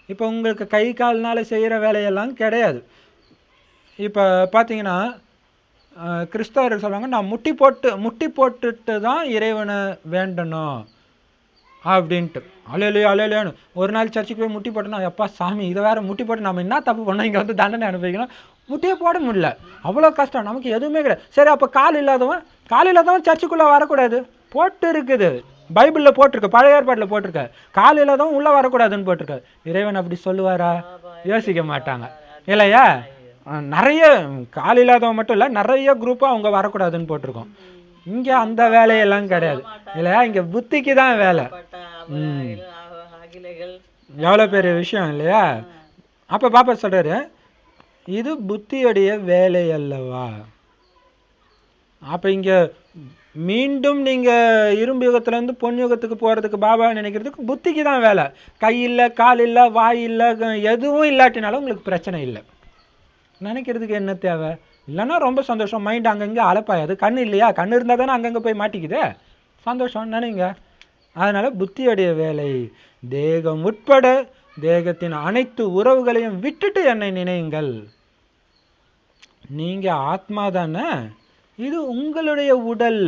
இப்ப உங்களுக்கு கை கால்னால செய்யற வேலையெல்லாம் கிடையாது. இப்ப பாத்தீங்கன்னா கிறிஸ்தவர்கள் சொல்லுவாங்க, நான் முட்டி போட்டுட்டு தான் இறைவனை வேண்டணும் அப்படின்ட்டு. அலையிலையோ அலையிலையோன்னு ஒரு நாள் சர்ச்சுக்கு போய் முட்டி போட்டோன்னா, எப்பா சாமி இதை வேற முட்டி போட்டு நம்ம என்ன தப்பு பண்ணோம், இங்கே வந்து தண்டனை அனுபவிக்கணும். முட்டியே போட முடியல, அவ்வளோ கஷ்டம், நமக்கு எதுவுமே கிடையாது. சரி, அப்போ கால் இல்லாதவன் சர்ச்சுக்குள்ளே வரக்கூடாது போட்டு இருக்குது, பைபிளில் போட்டிருக்கு, பழைய ஏற்பாட்டில் போட்டிருக்க. கால் இல்லாதவன் உள்ளே வரக்கூடாதுன்னு போட்டிருக்க. இறைவன் அப்படி சொல்லுவாரா? யோசிக்க மாட்டாங்க இல்லையா. நிறைய கால் இல்லாதவன் மட்டும் இல்லை, நிறைய குரூப்பாக அவங்க வரக்கூடாதுன்னு போட்டிருக்கோம். இங்க அந்த வேலையெல்லாம் கிடையாது இல்லையா. இங்க புத்திக்கு தான் வேலை. எவ்வளவு பெரிய விஷயம் இல்லையா. அப்ப பாப்பா சொல்றாரு, இது புத்தியுடைய வேலை அல்லவா. அப்ப இங்க மீண்டும் நீங்க இரும்பு யுகத்துல இருந்து பொன் யுகத்துக்கு போறதுக்கு பாபா நினைக்கிறதுக்கு புத்திக்கு தான் வேலை. கை இல்லை, கால் இல்லை, வாய் இல்லை, எதுவும் இல்லாட்டினாலும் உங்களுக்கு பிரச்சனை இல்லை. நினைக்கிறதுக்கு என்ன தேவை? இல்லைன்னா ரொம்ப சந்தோஷம், மைண்ட் அங்கங்கே அலப்பாயாது. கண் இல்லையா, கண் இருந்தால் தானே அங்கங்கே போய் மாட்டிக்குது, சந்தோஷம் நினைங்க. அதனால புத்தியுடைய வேலை, தேகம் உட்பட தேகத்தின் அனைத்து உறவுகளையும் விட்டுட்டு என்னை நினையுங்கள். நீங்க ஆத்மா தானே, இது உங்களுடைய உடல்,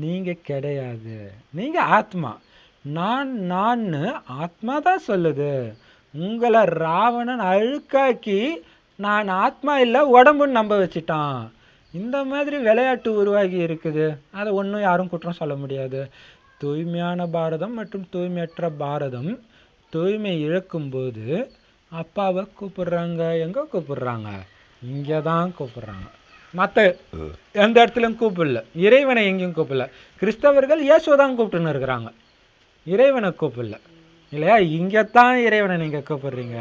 நீங்க கிடையாது, நீங்க ஆத்மா. நான் ஆத்மா தான் சொல்லுது. உங்களை ராவணன் அழுக்காக்கி நான் ஆத்மா இல்லை உடம்புன்னு நம்ப வச்சுட்டான். இந்த மாதிரி விளையாட்டு உருவாகி இருக்குது. அதை ஒன்றும் யாரும் குற்றம் சொல்ல முடியாது. தூய்மையான பாரதம் மற்றும் தூய்மையற்ற பாரதம் தூய்மை இழக்கும்போது அப்பாவை கூப்பிடுறாங்க. எங்கே கூப்பிடுறாங்க? இங்கே தான் கூப்பிடுறாங்க. மற்ற எந்த இடத்துலையும் கூப்பிடல, இறைவனை எங்கேயும் கூப்பிடல. கிறிஸ்தவர்கள் இயேசுவை தான் கூப்பிட்டுன்னு இருக்கிறாங்க, இறைவனை கூப்பிடல இல்லையா? இங்கே தான் இறைவனை நீங்கள் கூப்பிடுறீங்க.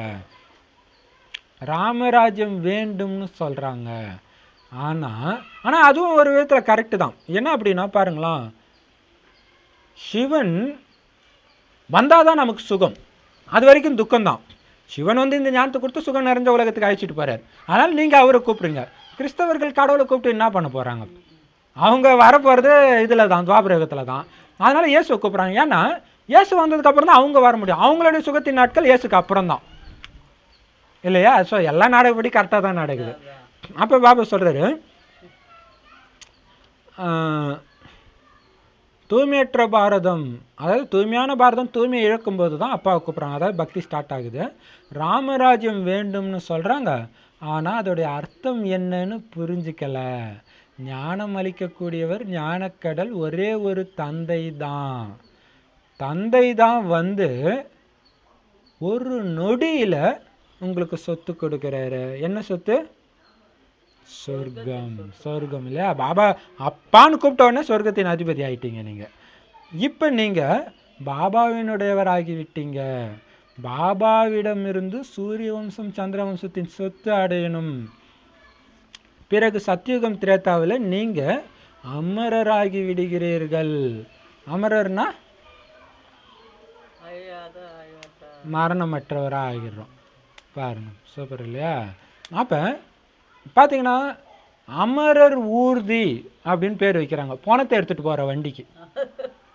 ராமராஜ்யம் வேண்டும்னு சொல்கிறாங்க. ஆனால் அதுவும் ஒரு விதத்தில் கரெக்டு தான். என்ன அப்படின்னா பாருங்களா, சிவன் வந்தாதான் நமக்கு சுகம், அது வரைக்கும் துக்கம்தான். சிவன் வந்து இந்த ஞானத்தை கொடுத்து சுகம் நிறைஞ்ச உலகத்துக்கு அழைச்சிட்டு போறாரு. அதனால் நீங்கள் அவரை கூப்பிடுங்க. கிறிஸ்தவர்கள் கடவுளை கூப்பிட்டு என்ன பண்ண போகிறாங்க? அவங்க வரப்போகிறது இதில் தான், துவாபரகத்தில் தான். அதனால் இயேசுவை கூப்பிட்றாங்க. ஏன்னா இயேசு வந்ததுக்கு அப்புறம் தான் அவங்க வர முடியும். அவங்களுடைய சுகத்தின் நாட்கள் இயேசுக்கு அப்புறம் தான் இல்லையா? ஸோ எல்லா நாடகப்படி கரெக்டாக தான் நடக்குது. அப்போ பாபா சொல்கிறாரு, தூய்மையற்ற பாரதம், அதாவது தூய்மையான பாரதம் தூய்மை இழக்கும்போது தான் அப்பாவை கூப்பிட்றாங்க. அதாவது பக்தி ஸ்டார்ட் ஆகுது. ராமராஜ்யம் வேண்டும்னு சொல்கிறாங்க, ஆனால் அதோடைய அர்த்தம் என்னன்னு புரிஞ்சிக்கல. ஞானம் அளிக்கக்கூடியவர் ஞானக்கடல் ஒரே ஒரு தந்தை தான். தந்தை தான் வந்து ஒரு நொடியில் உங்களுக்கு சொத்து கொடுக்குறாரு. என்ன சொத்து? சொர்க்கம். சொர்க்கம் இல்லையா? பாபா அப்பான்னு கூப்பிட்ட உடனே சொர்க்கத்தின் அதிபதி ஆயிட்டீங்க நீங்கள். இப்போ நீங்கள் பாபாவினுடையவராகி விட்டீங்க. பாபாவிடமிருந்து சூரிய வம்சம் சந்திர வம்சத்தின் சொத்து அடையணும். பிறகு சத்தியுகம் திரேதாவில் நீங்கள் அமரராகி விடுகிறீர்கள். அமரர்னா மரணமற்றவராக ஆகிடுறோம். பாருங்க, சூப்பர் இல்லையா? அப்போ பார்த்தீங்கன்னா அமரர் ஊர்தி அப்படின்னு பேர் வைக்கிறாங்க. போனத்தை எடுத்துகிட்டு போகிற வண்டிக்கு.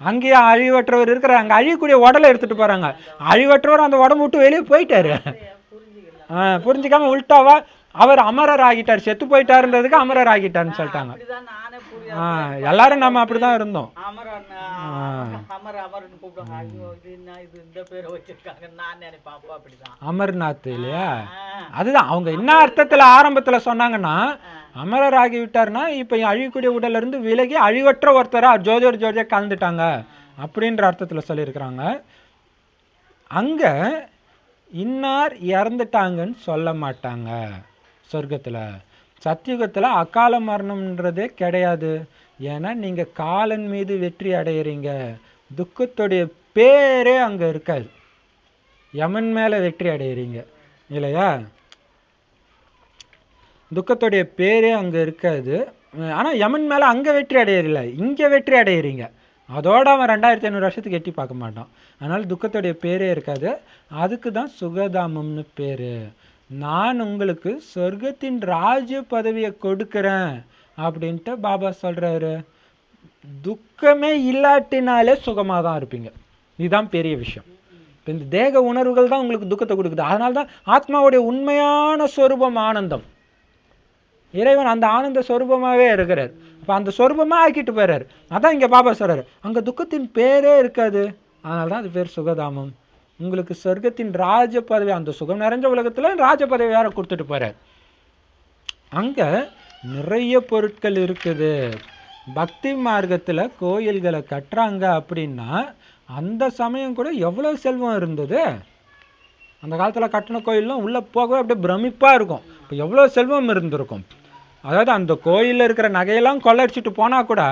அங்கேயே அழிவற்றவர் இருக்கிறார், அங்கே அழியக்கூடிய உடலை எடுத்துகிட்டு போகிறாங்க. அழிவற்றவர் அந்த உடம்பு விட்டு வெளியே போயிட்டாரு. புரிஞ்சிக்காம உள்டாவா அவர் அமரர் ஆகிட்டார், செத்து போயிட்டாருன்றதுக்கு அமரர் ஆகிட்டாருன்னு சொல்லிட்டாங்க. எல்லாரும் நம்ம அப்படிதான் இருந்தோம். அமர்நாத் இல்லையா? அதுதான் அவங்க என்ன அர்த்தத்துல ஆரம்பத்துல சொன்னாங்கன்னா, அமரர் ஆகி விட்டாருன்னா இப்ப அழியக்கூடிய உடல்ல இருந்து விலகி அழிவற்ற ஒருத்தரா ஜோதியா கலந்துட்டாங்க அப்படின்ற அர்த்தத்துல சொல்லியிருக்கிறாங்க. அங்க இன்னார் இறந்துட்டாங்கன்னு சொல்ல மாட்டாங்க சொர்க்கத்துல. சத்தியுகத்துல அகால மரணம்ன்றதே கிடையாது. ஏன்னா நீங்க காலன் மீது வெற்றி அடையிறீங்க. துக்கத்துடைய பேரே அங்க இருக்காது. யமன் மேல வெற்றி அடையிறீங்க இல்லையா? துக்கத்துடைய பேரே அங்க இருக்காது. ஆனா யமன் மேல அங்க வெற்றி அடையிறீங்க, இங்க வெற்றி அடையிறீங்க. அதோட அவன் 2500 வருஷத்துக்கு எட்டி பார்க்க மாட்டான். அதனால துக்கத்துடைய பேரே இருக்காது. அதுக்கு தான் சுகதாமம்னு பேரு. நான் உங்களுக்கு சொர்க்கத்தின் ராஜ்ய பதவியை கொடுக்கிறேன் அப்படின்ட்டு பாபா சொல்றாரு. துக்கமே இல்லாட்டினாலே சுகமாக தான் இருப்பீங்க. இதுதான் பெரிய விஷயம். இப்போ இந்த தேக உணர்வுகள் தான் உங்களுக்கு துக்கத்தை கொடுக்குது. அதனால தான் ஆத்மாவுடைய உண்மையான சொரூபம் ஆனந்தம். இறைவன் அந்த ஆனந்த சொரூபமாகவே இருக்கிறார். இப்போ அந்த சொரூபமாக ஆக்கிட்டு போயிறாரு. அதான் இங்கே பாபா சொல்றாரு, அங்கே துக்கத்தின் பேரே இருக்காது. அதனால தான் அது பேர் சுகதாமம். உங்களுக்கு சொர்க்கத்தின் ராஜ பதவி, அந்த சுகம் நிறைஞ்ச உலகத்துல ராஜ பதவி வேற கொடுத்துட்டு போறார். அங்க நிறைய பொருட்கள் இருக்குது. பக்தி மார்க்கத்துல கோயில்களை கட்டுறாங்க அப்படின்னா அந்த சமயம் கூட எவ்வளவு செல்வம் இருந்தது. அந்த காலத்துல கட்டின கோயில்லாம் உள்ள போகவே அப்படியே பிரமிப்பா இருக்கும். இப்போ எவ்வளவு செல்வம் இருந்திருக்கும். அதாவது அந்த கோயில்ல இருக்கிற நகையெல்லாம் கொள்ளடிச்சிட்டு போனா கூட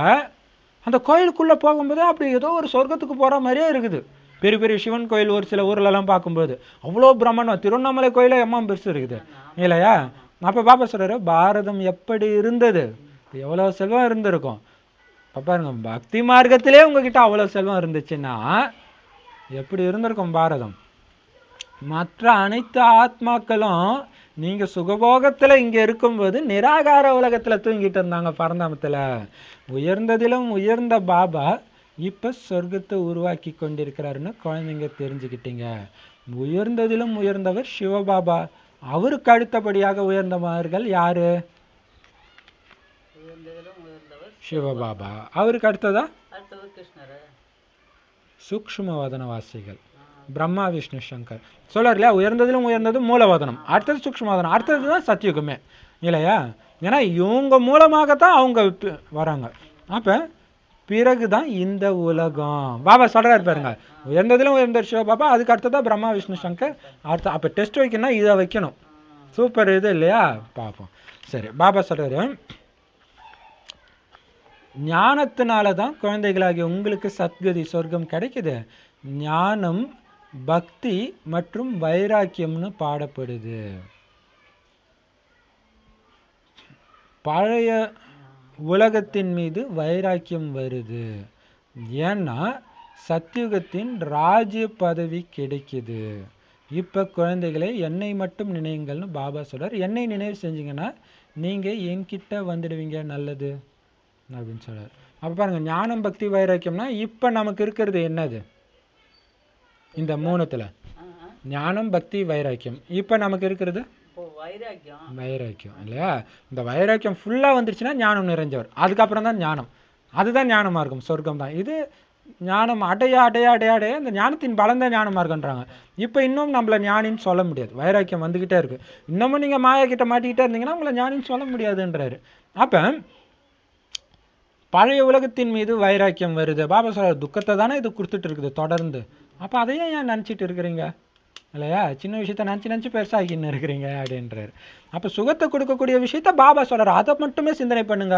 அந்த கோயிலுக்குள்ள போகும்போது அப்படி ஏதோ ஒரு சொர்க்கத்துக்கு போற மாதிரியே இருக்குது. பெரிய பெரிய சிவன் கோயில் ஒரு சில ஊர்லலாம் பார்க்கும்போது அவ்வளோ பிரம்மாண்டம். திருவண்ணாமலை கோயிலே எம்மா பெருசு இருக்குது இல்லையா? அப்போ பாபா சொல்றாரு, பாரதம் எப்படி இருந்தது, எவ்வளோ செல்வம் இருந்திருக்கும். இப்போ பாருங்க, பக்தி மார்க்கத்திலே உங்ககிட்ட அவ்வளோ செல்வம் இருந்துச்சுன்னா எப்படி இருந்திருக்கும் பாரதம். மற்ற அனைத்து ஆத்மாக்களும் நீங்க சுகபோகத்துல இங்க இருக்கும்போது நிராகார உலகத்துல தூங்கிட்டு இருந்தாங்க பரந்தாமத்துல. உயர்ந்ததிலும் உயர்ந்த பாபா இப்ப சொர்க்கத்தை உருவாக்கி கொண்டிருக்கிறாருன்னு குழந்தைங்க தெரிஞ்சுக்கிட்டீங்க. உயர்ந்ததிலும் உயர்ந்தவர் சிவபாபா. அவருக்கு அடுத்தபடியாக உயர்ந்தவர்கள் யாரு? உயர்ந்ததிலும் உயர்ந்தவர் சிவபாபா. அவருக்கு அடுத்ததா அடுத்தவர் கிருஷ்ணர். சூக்ஷ்ம வதனவாசிகள் பிரம்மா விஷ்ணு சங்கர். சொல்றாரு இல்லையா, உயர்ந்ததிலும் உயர்ந்தது மூலவதனம், அடுத்தது சூக்ஷ்மவதனம், அடுத்ததுதான் சத்தியுகமே இல்லையா. ஏன்னா இவங்க மூலமாகத்தான் அவங்க வராங்க. அப்ப பிறகுதான் இந்த உலகம். பாபா சொல்றாரு பாருங்க, உயர்ந்ததிலும் உயர்ந்த சிவபாபா, அதுக்கு அடுத்ததா பிரம்மா விஷ்ணு சங்கர், அடுத்த. அப்ப டெஸ்ட் வைக்கணும்னா இதை வைக்கணும். சூப்பர் இது இல்லையா, பார்ப்போம். சரி, பாபா சொல்றாரு, ஞானத்தினாலதான் குழந்தைகளாகிய உங்களுக்கு சத்கதி சொர்க்கம் கிடைக்குது. ஞானம், பக்தி மற்றும் வைராக்கியம்னு பாடப்படுது. பழைய உலகத்தின் மீது வைராக்கியம் வருது. ஏன்னா சத்யுகத்தின் ராஜ்ய பதவி கிடைக்குது. இப்ப குழந்தைகளை என்னை மட்டும் நினைவுங்கள்னு பாபா சொல்றார். என்னை நினைவு செஞ்சீங்கன்னா நீங்க என்கிட்ட வந்துடுவீங்க, நல்லது அப்படின்னு சொல்றாரு. அப்ப பாருங்க, ஞானம், பக்தி, வைராக்கியம்னா இப்ப நமக்கு இருக்கிறது என்னது? இந்த மூணுத்துல ஞானம், பக்தி, வைராக்கியம். இப்ப நமக்கு இருக்கிறது வைராக்கியம் இல்லையா. இந்த வைராக்கியம் ஃபுல்லா வந்துருச்சுன்னா ஞானம் நிறைஞ்சவர். அதுக்கப்புறம் தான் ஞானம். அதுதான் ஞான மார்க்கம், சொர்க்கம் தான். இது ஞானம் அடைய அடைய அடைய அடைய இந்த ஞானத்தின் பலம் தான் ஞான மார்க்கம்ன்றாங்க. இப்ப இன்னும் நம்மள ஞானின்னு சொல்ல முடியாது. வைராக்கியம் வந்துகிட்டே இருக்கு. இன்னமும் நீங்க மாயா கிட்ட மாட்டிக்கிட்டே இருந்தீங்கன்னா உங்களை ஞானின்னு சொல்ல முடியாதுன்றாரு. அப்ப பழைய உலகத்தின் மீது வைராக்கியம் வருது. பாபா சொல்ற துக்கத்தை தானே இது கொடுத்துட்டு இருக்குது தொடர்ந்து. அப்ப அதையே ஏன் நினைச்சிட்டு இருக்கிறீங்க இல்லையா? சின்ன விஷயத்த நினைச்சு பெருசாகின்னு இருக்கிறீங்க அப்படின்றாரு. அப்ப சுகத்தை கொடுக்கக்கூடிய விஷயத்த பாபா சொல்றாரு, அதை மட்டுமே சிந்தனை பண்ணுங்க.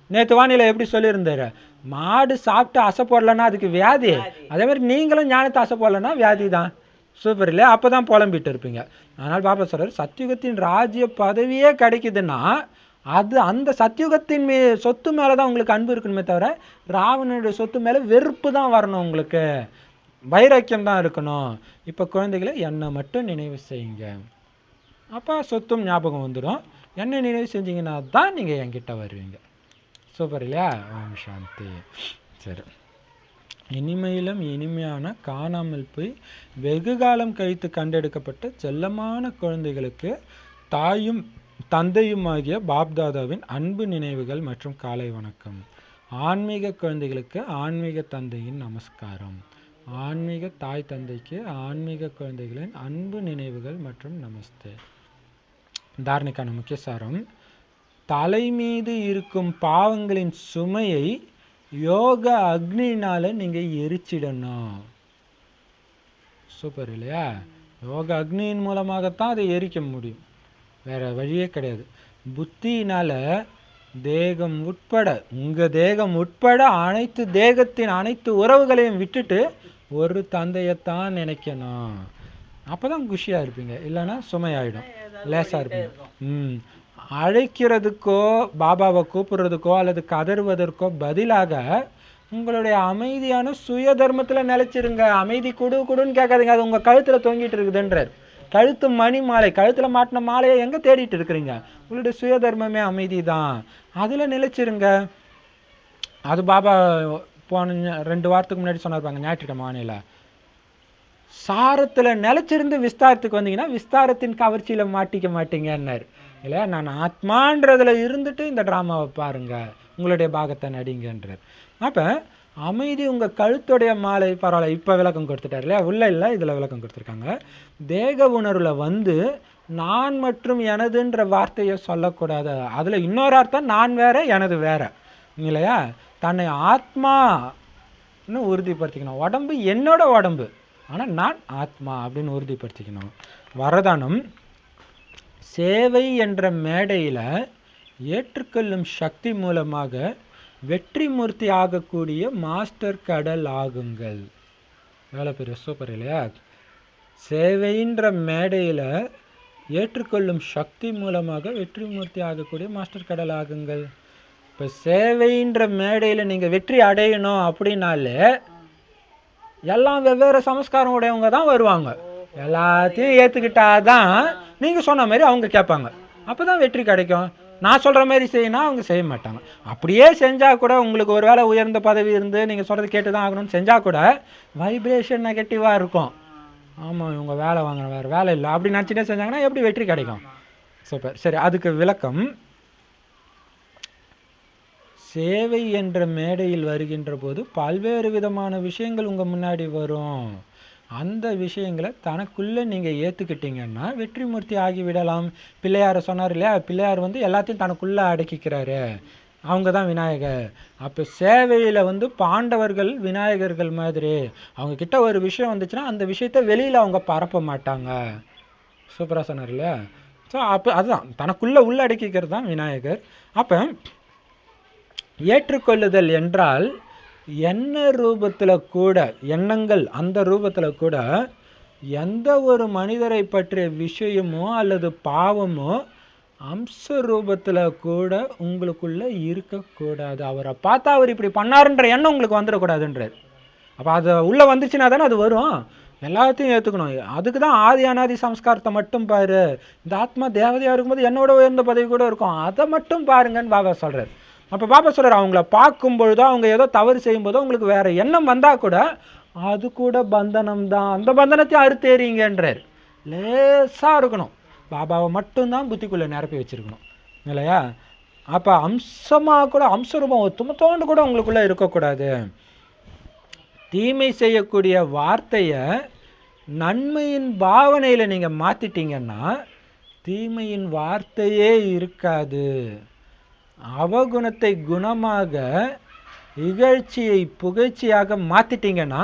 நேற்று வானிலை எப்படி சொல்லியிருந்தாரு, மாடு சாப்பிட்டு அசை போடலன்னா அதுக்கு வியாதி, அதே மாதிரி நீங்களும் ஞானத்தை அசை போடலன்னா வியாதி தான். சூப்பர் இல்லையா? அப்பதான் புலம்பிட்டு இருப்பீங்க. அதனால பாபா சொல்றாரு, சத்தியுகத்தின் ராஜ்ய பதவியே கிடைக்குதுன்னா அது அந்த சத்தியுகத்தின் சொத்து மேலதான் உங்களுக்கு அன்பு இருக்கணுமே தவிர ராவணனுடைய சொத்து மேல வெறுப்பு தான் வரணும். உங்களுக்கு வைராக்கியம் தான் இருக்கணும். இப்ப குழந்தைகளை என்னை மட்டும் நினைவு செய்யுங்க, அப்ப சொத்தும் ஞாபகம் வந்துடும். என்ன நினைவு செஞ்சீங்கன்னா தான் நீங்க என்கிட்ட வருவீங்க. சூப்பர் இல்லையா? ஓம் சாந்தி. சரி, இனிமையிலும் இனிமையான காணாமல் போய் வெகு காலம் கழித்து கண்டெடுக்கப்பட்ட செல்லமான குழந்தைகளுக்கு தாயும் தந்தையுமாகிய பாப்தாதாவின் அன்பு நினைவுகள் மற்றும் காலை வணக்கம். ஆன்மீக குழந்தைகளுக்கு ஆன்மீக தந்தையின் நமஸ்காரம். ஆன்மீக தாய் தந்தைக்கு ஆன்மீக குழந்தைகளின் அன்பு நினைவுகள் மற்றும் நமஸ்தே. தாரணைக்கான முக்கிய சாரம், தலை மீது இருக்கும் பாவங்களின் சுமையை யோக அக்னினால நீங்க எரிச்சிடணும். சூப்பர் இல்லையா? யோக அக்னியின் மூலமாகத்தான் அதை எரிக்க முடியும், வேற வழியே கிடையாது. புத்தியினால தேகம் உட்பட, உங்க தேகம் உட்பட அனைத்து தேகத்தின் அனைத்து உறவுகளையும் விட்டுட்டு ஒரு தந்தையத்தான் நினைக்கணும். அப்பதான் குஷியா இருப்பீங்க, இல்லைன்னா சுமையாயிடும், லேசா இருப்பீங்க. அழைக்கிறதுக்கோ பாபாவை கூப்பிடுறதுக்கோ அல்லது கதறுவதற்கோ பதிலாக உங்களுடைய அமைதியான சுய தர்மத்துல நிலைச்சிருங்க. அமைதி குடுன்னு கேட்காதீங்க, அது உங்க கழுத்துல தொங்கிட்டு இருக்குதுன்றார். கழுத்து மணி மாலை, கழுத்துல மாட்டின மாலையை எங்க தேடிட்டு இருக்கிறீங்க? உங்களுடைய சுய தர்மமே அமைதி தான், அதுல நிலைச்சிருங்க. அது பாபா போன 2 வாரத்துக்கு முன்னாடி சொன்னார்பாங்க, ஞாயிற்றுக்கிழமை வானிலை சாரத்துல நிலைச்சிருந்து விஸ்தாரத்துக்கு வந்தீங்கன்னா விஸ்தாரத்தின் கவர்ச்சியில மாட்டிக்க மாட்டீங்கன்னாரு இல்லையா. நான் ஆத்மான்றதுல இருந்துட்டு இந்த டிராமாவை பாருங்க, உங்களுடைய பாகத்தை நடிங்கன்றார். அப்ப அமைதி உங்க கழுத்துடைய மாலை. பரவாயில்ல, இப்ப விளக்கம் கொடுத்துட்டாரு இல்லையா, உள்ள இல்லை இதுல விளக்கம் கொடுத்துருக்காங்க. தேக உணர்வுல வந்து நான் மற்றும் எனதுன்ற வார்த்தையை சொல்லக்கூடாது. அதுல இன்னொரு அர்த்தம், நான் வேற எனது வேற இல்லையா. தன்னை ஆத்மான்னு உறுதிப்படுத்திக்கணும். உடம்பு என்னோட உடம்பு, ஆனா நான் ஆத்மா அப்படின்னு உறுதிப்படுத்திக்கணும். வரதானம், சேவை என்ற மேடையில ஏற்றுக்கொள்ளும் சக்தி மூலமாக வெற்றி மூர்த்தி ஆகக்கூடிய மாஸ்டர் கடல் ஆகுங்கள். எவ்வளோ பெரிய சூப்பர் இல்லையா? சேவைன்ற மேடையில ஏற்றுக்கொள்ளும் சக்தி மூலமாக வெற்றி மூர்த்தி ஆகக்கூடிய மாஸ்டர் கடல் ஆகுங்கள். இப்ப சேவைன்ற மேடையில நீங்க வெற்றி அடையணும் அப்படின்னாலே எல்லாம் வெவ்வேறு சமஸ்காரம் உடையவங்க தான் வருவாங்க. எல்லாத்தையும் ஏத்துக்கிட்டாதான் நீங்கள் சொன்ன மாதிரி அவங்க கேட்பாங்க. அப்போ தான் வெற்றி கிடைக்கும். நான் சொல்கிற மாதிரி செய்யணும், அவங்க செய்ய மாட்டாங்க. அப்படியே செஞ்சால் கூட உங்களுக்கு ஒரு வேளை உயர்ந்த பதவி இருந்து நீங்கள் சொல்கிறது கேட்டு தான் ஆகணும்னு செஞ்சால் கூட வைப்ரேஷன் நெகட்டிவாக இருக்கும். ஆமாம், இவங்க வேலை வாங்குற வேறு வேலை இல்லை அப்படி நினச்சிட்டே செஞ்சாங்கன்னா எப்படி வெற்றி கிடைக்கும்? சூப்பர். சரி, அதுக்கு விளக்கம், சேவை என்ற மேடையில் வருகின்ற போது பல்வேறு விதமான விஷயங்கள் உங்கள் முன்னாடி வரும். அந்த விஷயங்களை தனக்குள்ளே நீங்கள் ஏற்றுக்கிட்டீங்கன்னா வெற்றிமூர்த்தி ஆகிவிடலாம். பிள்ளையாரை சொன்னார் இல்லையா, பிள்ளையார் எல்லாத்தையும் தனக்குள்ளே அடக்கிக்கிறாரு, அவங்க தான் விநாயகர். அப்போ சேவையில் பாண்டவர்கள் விநாயகர்கள் மாதிரி. அவங்க கிட்ட ஒரு விஷயம் வந்துச்சுன்னா அந்த விஷயத்த வெளியில் அவங்க பரப்ப மாட்டாங்க. சூப்பராக சொன்னார் இல்லையா? ஸோ அப்போ அதுதான் தனக்குள்ளே உள்ளடக்கிக்கிறது தான் விநாயகர். அப்போ ஏற்றுக்கொள்ளுதல் என்றால் எண்ண ரூபத்தில் கூட, எண்ணங்கள் அந்த ரூபத்தில் கூட எந்த ஒரு மனிதரை பற்றிய விஷயமோ அல்லது பாவமோ அம்ச ரூபத்தில் கூட உங்களுக்குள்ள இருக்கக்கூடாது. அவரை பார்த்தா அவர் இப்படி பண்ணாருன்ற எண்ணம் உங்களுக்கு வந்துடக்கூடாதுன்றார். அப்போ அது உள்ளே வந்துச்சுன்னா தானே அது வரும். எல்லாத்தையும் ஏற்றுக்கணும். அதுக்கு தான் ஆதி அனாதி சம்ஸ்காரத்தை மட்டும் பாரு. இந்த ஆத்மா தேவதையாக இருக்கும்போது என்னோட உயர்ந்த பதவி கூட இருக்கும், அதை மட்டும் பாருங்கன்னு பாபா சொல்கிறார். அப்போ பாபா சொல்கிறார், அவங்கள பார்க்கும்பொழுதோ அவங்க ஏதோ தவறு செய்யும்போதோ உங்களுக்கு வேறு எண்ணம் வந்தால் கூட அது கூட பந்தனம் தான், அந்த பந்தனத்தையும் அறுத்தேறீங்கன்றார். லேசாக இருக்கணும், பாபாவை மட்டும்தான் புத்திக்குள்ளே நிரப்பி வச்சுருக்கணும் இல்லையா? அப்போ அம்சமாக கூட, அம்சரூபம் துமத்தோண்டு கூட உங்களுக்குள்ளே இருக்கக்கூடாது. தீமை செய்யக்கூடிய வார்த்தையை நன்மையின் பாவனையில் நீங்கள் மாற்றிட்டீங்கன்னா தீமையின் வார்த்தையே இருக்காது. அவகுணத்தை குணமாக, இகழ்ச்சியை புகழ்ச்சியாக மாற்றிட்டீங்கன்னா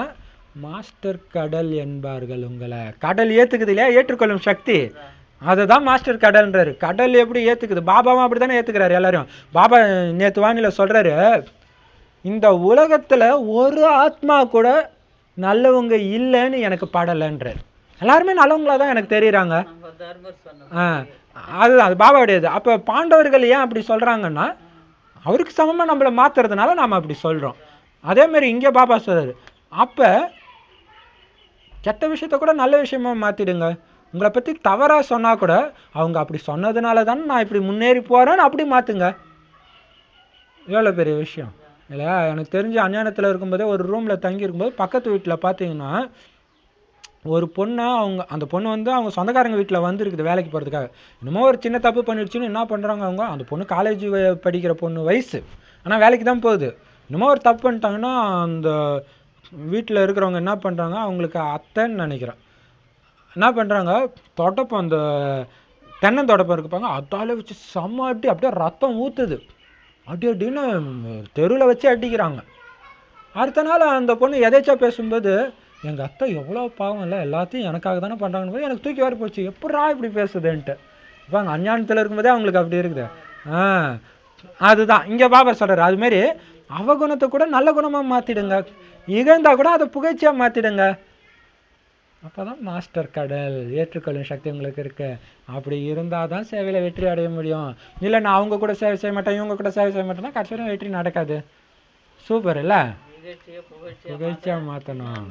மாஸ்டர் கடல் என்பார்கள் உங்களை. கடல் ஏற்றுக்குது இல்லையா, ஏற்றுக்கொள்ளும் சக்தி, அதை தான் மாஸ்டர் கடல்ன்றாரு. கடல் எப்படி ஏற்றுக்குது? பாபாவும் அப்படி தானே ஏற்றுக்கிறாரு எல்லாரும். பாபா நேற்று வானிலை சொல்கிறாரு, இந்த உலகத்தில் ஒரு ஆத்மா கூட நல்லவங்க இல்லைன்னு எனக்கு படலைன்றார். எல்லாருமே நல்லவங்களா தான் எனக்கு தெரியுறாங்க. அதுதான் அது பாபாவுடையது. அப்போ பாண்டவர்கள் ஏன் அப்படி சொல்கிறாங்கன்னா அவருக்கு சமமாக நம்மளை மாற்றுறதுனால நாம் அப்படி சொல்கிறோம். அதேமாரி இங்கே பாபா சொல்கிறாரு, அப்போ கெட்ட விஷயத்த கூட நல்ல விஷயமா மாற்றிடுங்க. உங்களை பற்றி தவறாக சொன்னால் கூட அவங்க அப்படி சொன்னதுனால தானே நான் இப்படி முன்னேறி போகிறேன்னு அப்படி மாற்றுங்க. எவ்வளோ பெரிய விஷயம் இல்லையா? எனக்கு தெரிஞ்ச அஞ்ஞானத்தில் இருக்கும்போதே ஒரு ரூமில் தங்கி இருக்கும்போது பக்கத்து வீட்டில் பார்த்தீங்கன்னா ஒரு பொண்ணை, அந்த பொண்ணு அவங்க சொந்தக்காரங்க வீட்டில் வந்துருக்குது வேலைக்கு போகிறதுக்காக. இன்னமும் ஒரு சின்ன தப்பு பண்ணிடுச்சுன்னு என்ன பண்ணுறாங்க அவங்க, அந்த பொண்ணு காலேஜ் படிக்கிற பொண்ணு வயசு, ஆனால் வேலைக்கு தான் போகுது. இன்னமும் ஒரு தப்பு பண்ணிட்டாங்கன்னா அந்த வீட்டில் இருக்கிறவங்க என்ன பண்ணுறாங்க, அவங்களுக்கு அத்தைன்னு நினைக்கிறேன், என்ன பண்ணுறாங்க, தொடப்பம், அந்த தென்னந்தொடப்பம் இருக்குப்பாங்க, அதால் வச்சு செம்ம அடி, அப்படியே ரத்தம் ஊற்றுது, அப்படின்னு தெருவில் வச்சு அடிக்கிறாங்க. அடுத்த நாள் அந்த பொண்ணு எதேச்சா பேசும்போது, எங்கள் அத்தை எவ்வளோ பாவம் இல்லை, எல்லாத்தையும் எனக்காக தானே பண்ணுறாங்கன்னு போது எனக்கு தூக்கி வாரி போச்சு, எப்படா இப்படி பேசுதுன்ட்டு. இப்போ அங்கே அஞ்ஞானத்தில் இருக்கும்போதே அவங்களுக்கு அப்படி இருக்குது. அதுதான் இங்கே பாபா சொல்கிறார், அதுமாரி அவகுணத்தை கூட நல்ல குணமாக மாற்றிடுங்க, இகழ்ந்தால் கூட அதை புகழ்ச்சியாக மாற்றிடுங்க. அப்போ தான் மாஸ்டர் கடல், ஏற்றுக்கொள்ளும் சக்தி உங்களுக்கு இருக்கு. அப்படி இருந்தால் தான் சேவையில் வெற்றி அடைய முடியும். இல்லை நான் அவங்க கூட சேவை செய்ய மாட்டேன், இவங்க கூட சேவை செய்ய மாட்டேன்னா கடைசியும் வெற்றி நடக்காது. சூப்பர் இல்லை? புகழ்ச்சியாக மாற்றணும்,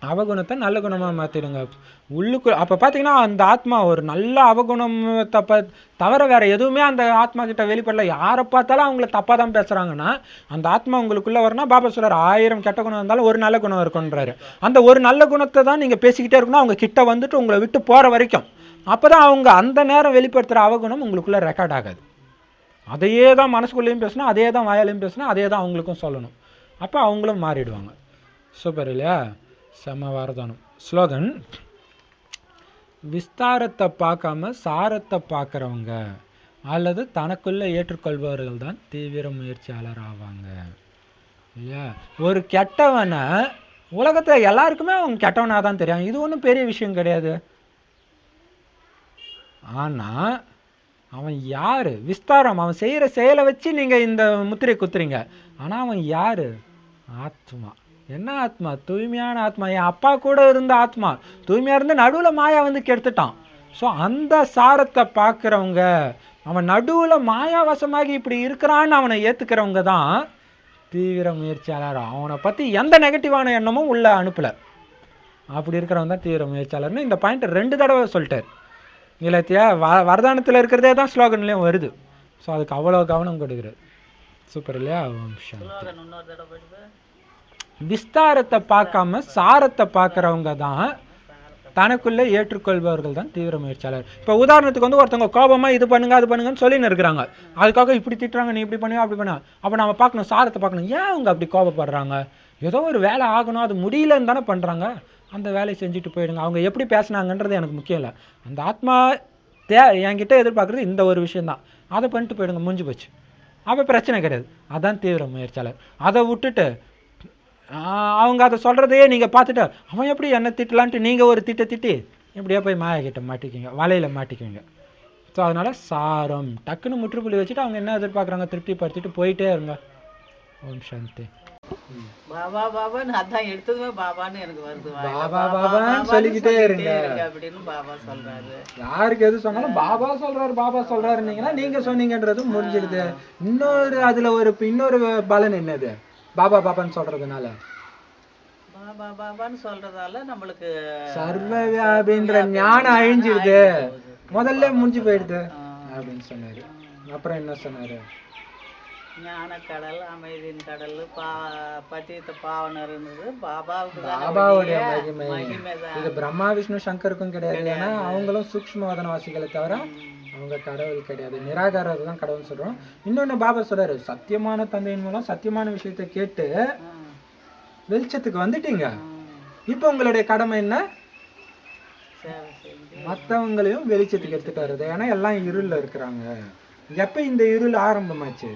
அவகுணத்தை நல்ல குணமாக மாற்றிடுங்க உள்ளுக்கு. அப்போ பார்த்தீங்கன்னா அந்த ஆத்மா ஒரு நல்ல அவகுணம் தவிர வேறு எதுவுமே அந்த ஆத்மா கிட்ட வெளிப்படல. யாரை பார்த்தாலும் அவங்கள தப்பாக தான் பேசுகிறாங்கன்னா அந்த ஆத்மா உங்களுக்குள்ளே வரணும். பாபா சொல்கிறார், 1000 கெட்ட குணம் இருந்தாலும் ஒரு நல்ல குணம் இருக்குன்றாரு. அந்த ஒரு நல்ல குணத்தை தான் நீங்கள் பேசிக்கிட்டே இருக்கணும் அவங்க கிட்ட வந்துட்டு உங்களை விட்டு போகிற வரைக்கும். அப்போ தான் அவங்க அந்த நேரம் வெளிப்படுத்துகிற அவகுணம் உங்களுக்குள்ளே ரெக்கார்ட் ஆகாது. அதையே தான் மனசுக்குள்ளேயும் பேசணும், அதே தான் வாயாலையும் பேசணும், அதே தான் அவங்களுக்கும் சொல்லணும். அப்போ அவங்களும் மாறிடுவாங்க. சூப்பர் இல்லையா? செம்ம வரதானம். ஸ்லோகன், விஸ்தாரத்தை பார்க்காம சாரத்தை பார்க்குறவங்க அல்லது தனக்குள்ளே ஏற்றுக்கொள்பவர்கள் தான் தீவிர முயற்சியாளர் ஆவாங்க இல்லையா? ஒரு கெட்டவனை உலகத்தில் எல்லாருக்குமே அவங்க கெட்டவனாக தான் தெரியும், இது ஒன்றும் பெரிய விஷயம் கிடையாது. ஆனால் அவன் யார், விஸ்தாரம், அவன் செய்கிற செயலை வச்சு நீங்கள் இந்த முத்திரை குத்துறீங்க. ஆனால் அவன் யார்? ஆத்மா. என்ன ஆத்மா? தூய்மையான ஆத்மா. என் அப்பா கூட இருந்த ஆத்மா தூய்மையாக இருந்து நடுவில் மாயா கெடுத்துட்டான். ஸோ அந்த சாரத்தை பார்க்குறவங்க, அவன் நடுவில் மாயாவசமாகி இப்படி இருக்கிறான்னு அவனை ஏற்றுக்கிறவங்க தான் தீவிர முயற்சியாளர். அவனை பற்றி எந்த நெகட்டிவான எண்ணமும் உள்ள அனுப்பலை, அப்படி இருக்கிறவங்க தான் தீவிர முயற்சியாளர்னு இந்த பாயிண்ட் 2 தடவை சொல்லிட்டார். இல்லத்தியா வரதானத்தில் இருக்கிறதே தான் ஸ்லோகன்லேயும் வருது. ஸோ அதுக்கு அவ்வளோ கவனம் கொடுக்குறது. சூப்பர் இல்லையா? ஓம் சாந்தி. ஸ்லோகன் இன்னொரு தடவை படிப்பு. விஸ்தாரத்தை பார்க்காம சாரத்தை பார்க்குறவங்க தான் தனக்குள்ளே ஏற்றுக்கொள்பவர்கள் தான் தீவிர முயற்சியாளர். இப்போ உதாரணத்துக்கு வந்து ஒருத்தவங்க கோபமாக இது பண்ணுங்க அது பண்ணுங்கன்னு சொல்லின்னு இருக்கிறாங்க. அதுக்காக இப்படி திட்டுறாங்க, நீ இப்படி பண்ணுவா அப்படி பண்ணுவா. அப்போ நம்ம பார்க்கணும், சாரத்தை பார்க்கணும். ஏன் அவங்க அப்படி கோபப்படுறாங்க? ஏதோ ஒரு வேலை ஆகணும், அது முடியலன்னு தானே பண்ணுறாங்க. அந்த வேலையை செஞ்சுட்டு போயிடுங்க. அவங்க எப்படி பேசுனாங்கன்றது எனக்கு முக்கியம் இல்லை. அந்த ஆத்மா என்கிட்ட எதிர்பார்க்குறது இந்த ஒரு விஷயந்தான். அதை பண்ணிட்டு போயிடுங்க, முடிஞ்சு போச்சு. அப்போ பிரச்சனை கிடையாது. அதான் தீவிர முயற்சியாளர். அதை விட்டுட்டு அவங்க அதை சொல்கிறதையே நீங்கள் பார்த்துட்டு அவன் எப்படி என்ன திட்டலான்ட்டு நீங்கள் ஒரு திட்டி இப்படியே போய் மாயா கிட்ட மாட்டிக்கிங்க, வலையில் மாட்டிக்குவீங்க. ஸோ அதனால் சாரம் டக்குன்னு முற்றுப்புள்ளி வச்சுட்டு அவங்க என்ன எதிர்பார்க்குறாங்க திருப்திப்படுத்திட்டு போயிட்டே இருங்க. ஓம் சாந்தி. பாபா பாபான்னு அதான் எடுத்ததுமே பாபான்னு எனக்கு வருது. பாபா பாபான்னு சொல்லிக்கிட்டே இருங்க அப்படின்னு பாபா சொல்றாரு. யாருக்கு எது சொன்னாலும் பாபா சொல்றாரு பாபா சொல்றாருன்னீங்கன்னா நீங்க சொன்னீங்கன்றது முடிஞ்சிடுது. இன்னொரு அதுல இன்னொரு பலன் என்னது? பாபா பாபான்னு சொல்றதுனால, பாபா பாபான்னு சொல்றதால நம்மளுக்கு சர்வ வியாபின்ற ஞானம் அழிஞ்சிடுது, முதல்ல முடிஞ்சு போயிடுது அப்படின்னு சொன்னாரு. அப்புறம் என்ன சொன்னாரு? ஞானக்கடல், அமைதியின் கடல், பத்தித்த பாவனர் இருந்தது பாபாவுடைய மகிமை. இது பிரம்மா விஷ்ணு சங்கருக்கும் கிடையாது. ஏன்னா அவங்களும் சூக்ஷ்மவதனவாசிகளை தவிர அவங்க கடவுள் கிடையாது. நிராகாரத்தை தான் கடவுள்னு சொல்றோம். இன்னொன்னு பாபா சொல்றாரு, சத்தியமான தந்தையின் மூலம் சத்தியமான விஷயத்தை கேட்டு வெளிச்சத்துக்கு வந்துட்டீங்க. இப்ப உங்களுடைய கடமை என்ன? மற்றவங்களையும் வெளிச்சத்துக்கு எடுத்துட்டு வர்றது. ஏன்னா எல்லாம் இருள்ல இருக்கிறாங்க. எப்ப இந்த இருள் ஆரம்பமாச்சு?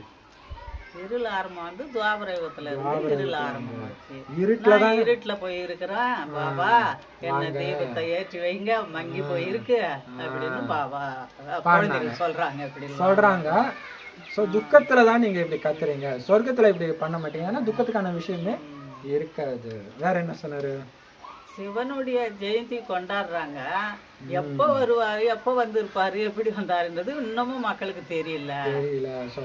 இருள் ஆரம்பம் வந்து துவாபர யுகத்துல இருந்து இருள் ஆரம்பமாச்சு. இருட்டுல போய் இருக்கிறேன் பாபா, என்ன தீபத்தை ஏற்றி வைங்க, மங்கி போயிருக்கு அப்படின்னு பாபா சொல்றாங்க. இப்படி சொல்றாங்க. ஸோ துக்கத்துல தான் நீங்க இப்படி கத்துறீங்க, சொர்க்கத்துல இப்படி பண்ண மாட்டீங்க. ஏன்னா துக்கத்துக்கான விஷயமே இருக்காது. வேற என்ன சொன்னாரு? சிவனுடைய ஜெயந்தி கொண்டாடுறாங்க. எப்போ வருவாரு, எப்போ வந்திருப்பாரு, எப்படி வந்தாருன்றது இன்னமும் மக்களுக்கு தெரியல.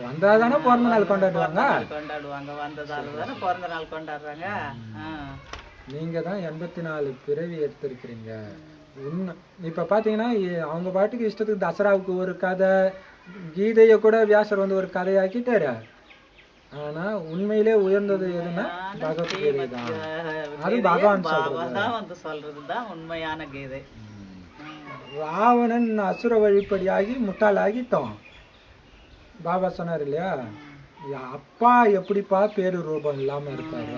வந்தாதானே பிறந்த நாள் கொண்டாடுவாங்க. வந்ததால தானே பிறந்த நாள் கொண்டாடுறாங்க. நீங்க தான் 84 பிறவி எடுத்திருக்கிறீங்க. இப்ப பாத்தீங்கன்னா அவங்க பாட்டுக்கு இஷ்டத்துக்கு தசராவுக்கு ஒரு கதை, கீதைய கூட வியாசர் வந்து ஒரு கதையாக்கிட்டாரு. ஆனா உண்மையிலே உயர்ந்தது எதுன்னா பகவத்கீதை தான். அது பகவான் சொல்றதுதான் உண்மையான கீதை. ராவணன் அசுர வழிப்படியாகி முட்டாளாகிட்டோம். பாபா சொன்னார் இல்லையா, அப்பா எப்படிப்பா பேரு ரூபம் இல்லாம இருப்பாரு.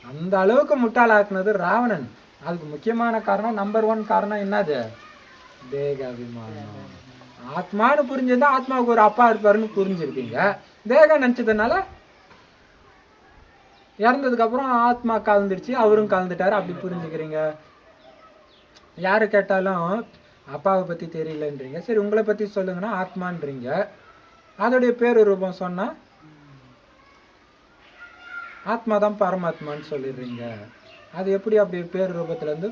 அந்த அளவுக்கு முட்டாளாக்குனது ராவணன். அதுக்கு முக்கியமான காரணம், நம்பர் 1 காரணம் என்னது? தேக அபிமானம். ஆத்மான்னு புரிஞ்சிருந்தா ஆத்மாவுக்கு ஒரு அப்பா இருப்பாருன்னு புரிஞ்சிருக்கீங்க. தேகம் நினைச்சதுனால இறந்ததுக்கு அப்புறம் ஆத்மா கலந்துருச்சு, அவரும் கலந்துட்டாரு, அப்படி புரிஞ்சுக்கிறீங்க. யாரு கேட்டாலும் அப்பாவை பத்தி தெரியலன்றீங்க. சரி உங்களை பத்தி சொல்லுங்கன்னா ஆத்மான்றீங்க. அதோடைய பேரு ரூபம் சொன்னா ஆத்மா தான் பரமாத்மான்னு சொல்லிடுறீங்க. அது எப்படி அப்படி பேர் ரூபத்துல இருந்து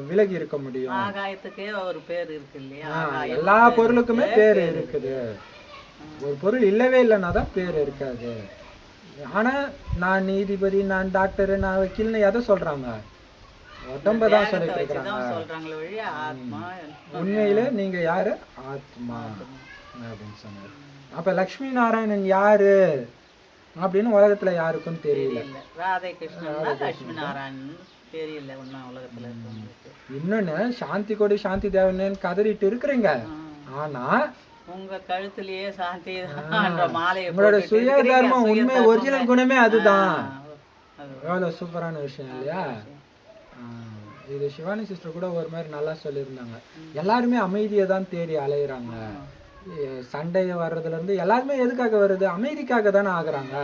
விலகி இருக்க முடியும்? ஆகாயத்துக்கே ஒரு பேர் இருக்கு இல்லையா? எல்லா பொருளுக்குமே பேர் இருக்குது. ஒரு பொருள் இல்லவே இல்லைன்னா தான் பேர் இருக்காது. ஆனா நான் நீதிபதி, நான் டாக்டர், நான் வக்கீல்னு எதை சொல்றாங்க? உடம்பதான் சொல்லிட்டு இருக்கிறாங்க. உண்மையில நீங்க யாரு? ஆத்மா அப்படின்னு சொன்னாரு. அப்ப லட்சுமி நாராயணன் யாரு அப்படின்னு உலகத்துல யாருக்கும் தெரியல. ராதே கிருஷ்ணன், லட்சுமி நாராயணன் தெரியல உலகத்துல. இன்னொன்னு, சாந்தி கொடி சாந்தி தேவன் கதறிட்டு இருக்கிறீங்க. ஆனா உங்க கழுத்துலயே சாந்தி மாலையை, உங்களோட சுய தர்மம், உண்மை ஒரிஜினல் குணமே அதுதான். எவ்வளவு சூப்பரான விஷயம் இல்லையா? இது சிவானி சிஸ்டர் கூட ஒரு மாதிரி நல்லா சொல்லியிருந்தாங்க. எல்லாருமே அமைதியை தான் தேடி அலையிறாங்க. சண்டைய வர்றதுல இருந்து எல்லாருமே எதுக்காக வருது? அமைதிக்காக தானே ஆகுறாங்க.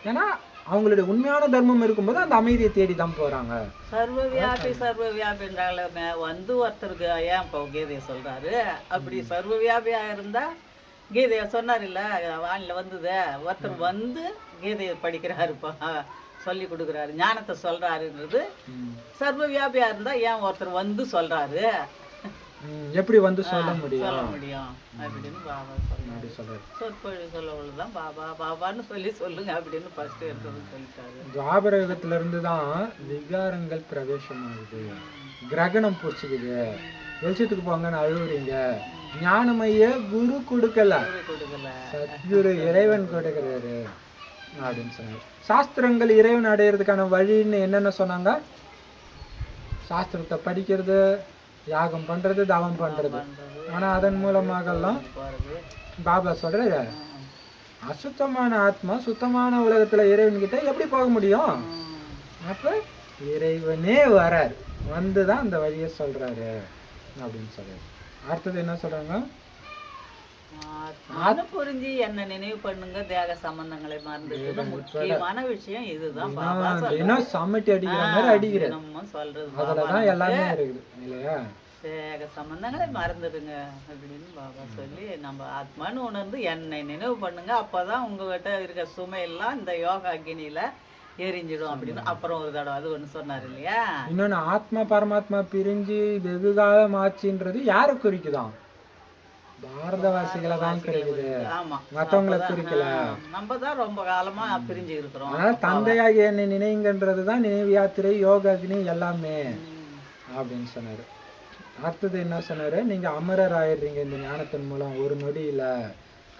ஏன்னா அவங்களுடைய உண்மையான தர்மம் இருக்கும்போது அந்த அமைதியை தேடி தான் போறாங்க. சர்வ வியாபின்றாங்கள வந்து ஒருத்தருக்கு ஏன் இப்போ கீதையை சொல்றாரு? அப்படி சர்வ வியாபியா இருந்தா கீதைய சொன்னார் இல்ல, வானில வந்தது ஒருத்தர் வந்து கீதையை படிக்கிறாருப்பா, சொல்லி கொடுக்குறாரு, ஞானத்தை சொல்றாருன்றது சர்வ வியாபியா இருந்தா ஏன் ஒருத்தர் வந்து சொல்றாரு? எப்படி வந்து சொல்ல முடியும் அப்படின்னு பாபா சொல்றாரு. சொற்பொழி சொல்லதான் பாபா பாபான்னு சொல்லுங்க அப்படின்னு ஃபர்ஸ்ட் எடுத்து சொல்லிட்டாரு. துவாபர யுகத்துல இருந்து தான் விகாரங்கள் பிரவேசமாகுது, கிரகணம் பூச்சிக்குது. வெளிச்சத்துக்கு போங்கன்னு அழுவுறீங்க. ஞானமைய குரு கொடுக்கல, சத்குரு இறைவன் கொடுக்கிறாரு அப்படின்னு சொன்னாரு. சாஸ்திரங்கள் இறைவன் அடையிறதுக்கான வழின்னு என்னென்ன சொன்னாங்க? சாஸ்திரத்தை படிக்கிறது, யாகம் பண்றது, தவம் பண்றது. ஆனா அதன் மூலமாகலாம் பாபா சொல்ற அசுத்தமான ஆத்மா சுத்தமான உலகத்துல இறைவன் கிட்ட எப்படி போக முடியும்? அப்ப இறைவனே வராரு, வந்துதான் அந்த வழியை சொல்றாரு அப்படின்னு சொல்றாரு. அடுத்தது என்ன சொல்றாங்க? புரிஞ்சு என்ன நினைவு பண்ணுங்க, தேக சம்பந்தங்களை மறந்துட்டு முக்கியமான விஷயம் இதுதான். சமட்டி அடிக்கிற மாதிரி அடிக்கிறது, சொல்றது அதுலதான் எல்லாமே இருக்குது இல்லையா? தேக சம்பந்தங்களை மறந்துடுங்க அப்படின்னு பாபா சொல்லி நம்ம ஆத்மான்னு உணர்ந்து என்னை நினைவு பண்ணுங்க, அப்பதான் உங்ககிட்ட இருக்க சுமையெல்லாம் இந்த யோகா அக்னியில எரிஞ்சிடும் அப்படின்னு அப்புறம் ஒரு தடவை அது ஒண்ணு சொன்னார் இல்லையா? இன்னொன்னு, ஆத்மா பரமாத்மா பிரிஞ்சு வெகு காலம் ஆச்சுன்றது யாரை குறிக்குதான்? பாரதவாசிகளை தான் குறிக்குது, மத்தவங்களை குறிக்கல. நம்ம தான் ரொம்ப காலமா பிரிஞ்சு இருக்கிறோம். அதனால தந்தையாக என்னை நினைவுங்கன்றதுதான் நினைவு யாத்திரை, யோக அக்னி எல்லாமே அப்படின்னு சொன்னாரு. அடுத்தது என்ன சொன்னாரு? நீங்க அமரர் ஆயிடுறீங்க இந்த ஞானத்தின் மூலம். ஒரு நொடியில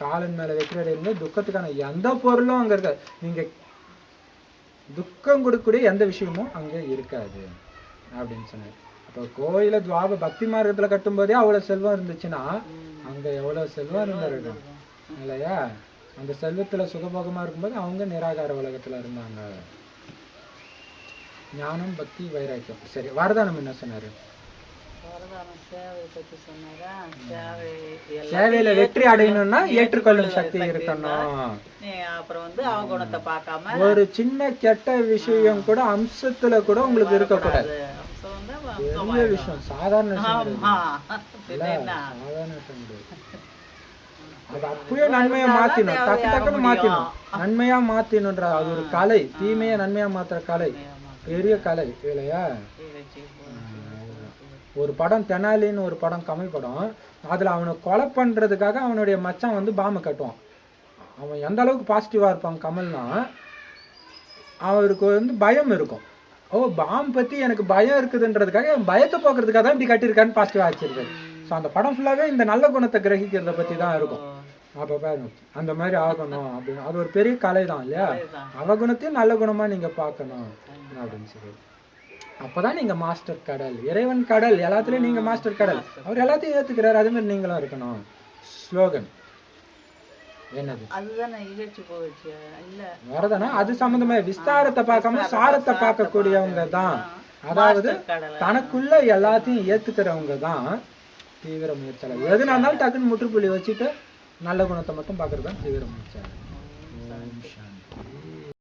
காலன் மேல வைக்கிற துக்கத்துக்கான எந்த பொருளும் அங்க இருக்காது. நீங்க துக்கம் கொடுக்கக்கூடிய எந்த விஷயமும் அங்க இருக்காது அப்படின்னு சொன்னாரு. அப்ப கோயில துவாப பக்தி மார்க்கத்துல கட்டும் போதே அவ்வளவு செல்வம் இருந்துச்சுன்னா அங்க எவ்வளவு செல்வம் இருந்திருக்கும் இல்லையா? அந்த செல்வத்துல சுகபோகமா இருக்கும்போது அவங்க நிராகார உலகத்துல இருந்தாங்க. ஞானம், பக்தி, வைராக்கியம். சரி, வரதானம் என்ன சொன்னாரு? சேவையில வெற்றி அடையணும்னா ஏற்றுக்கொள்ளும் சக்தி இருக்கணும். அப்புறம் வந்து அவகுணத்தை பார்க்காம ஒரு சின்ன கெட்ட விஷயம் கூட அம்சத்துல கூட உங்களுக்கு இருக்கக்கூடாது. பெரிய விஷயம், சாதாரண விஷயம், சாதாரண விஷயம் கிடையாது. அது அப்பயே நன்மையா மாத்தினும், டக்கு டக்குன்னு மாத்தினும், நன்மையா மாத்தினுன்ற அது ஒரு கலை. தீமையை நன்மையா மாத்துற கலை பெரிய கலை இல்லையா? ஒரு படம் தெனாலின்னு ஒரு படம், கமல் படம். அதுல அவனை கொலை பண்றதுக்காக அவனுடைய மச்சான் வந்து பாம்பை கட்டுவான். அவன் எந்த அளவுக்கு பாசிட்டிவா இருப்பான் கமல்னா, அவருக்கு வந்து பயம் இருக்கும். ஓ, பாம்பு பத்தி எனக்கு பயம் இருக்குதுன்றதுக்காக பயத்தை போக்குறதுக்காக தான் இப்படி கட்டியிருக்கான்னு பாசிட்டிவா ஆச்சிருக்கு. ஸோ அந்த படம் ஃபுல்லாவே இந்த நல்ல குணத்தை கிரகிக்கிறத பத்தி தான் இருக்கும். அப்ப பாருங்க, அந்த மாதிரி ஆகணும் அப்படின்னு. அது ஒரு பெரிய கலை தான் இல்லையா? அவகுணத்தையும் நல்ல குணமா நீங்க பார்க்கணும் அப்படின்னு சொல்லி. அப்பதான் நீங்க மாஸ்டர் கடல், இறைவன் கடல், எல்லாத்துலயும் நீங்க மாஸ்டர் கடல். அவர் எல்லாத்தையும் ஏத்துக்கிறாரு, அதே மாதிரி நீங்களும் இருக்கணும். ஸ்லோகன் என்னது? வரதானா? அது சம்பந்தமா விஸ்தாரத்தை பார்க்காம சாரத்தை பார்க்கக்கூடியவங்க தான். அதாவது தனக்குள்ள எல்லாத்தையும் ஏத்துக்கிறவங்க தான் தீவிர முயற்சியாளர். எதுனா இருந்தாலும் டக்குன்னு முற்றுப்புள்ளி வச்சுட்டு நல்ல குணத்தை மட்டும் பார்க்கறது தான் தீவிர முயற்சியாளர்.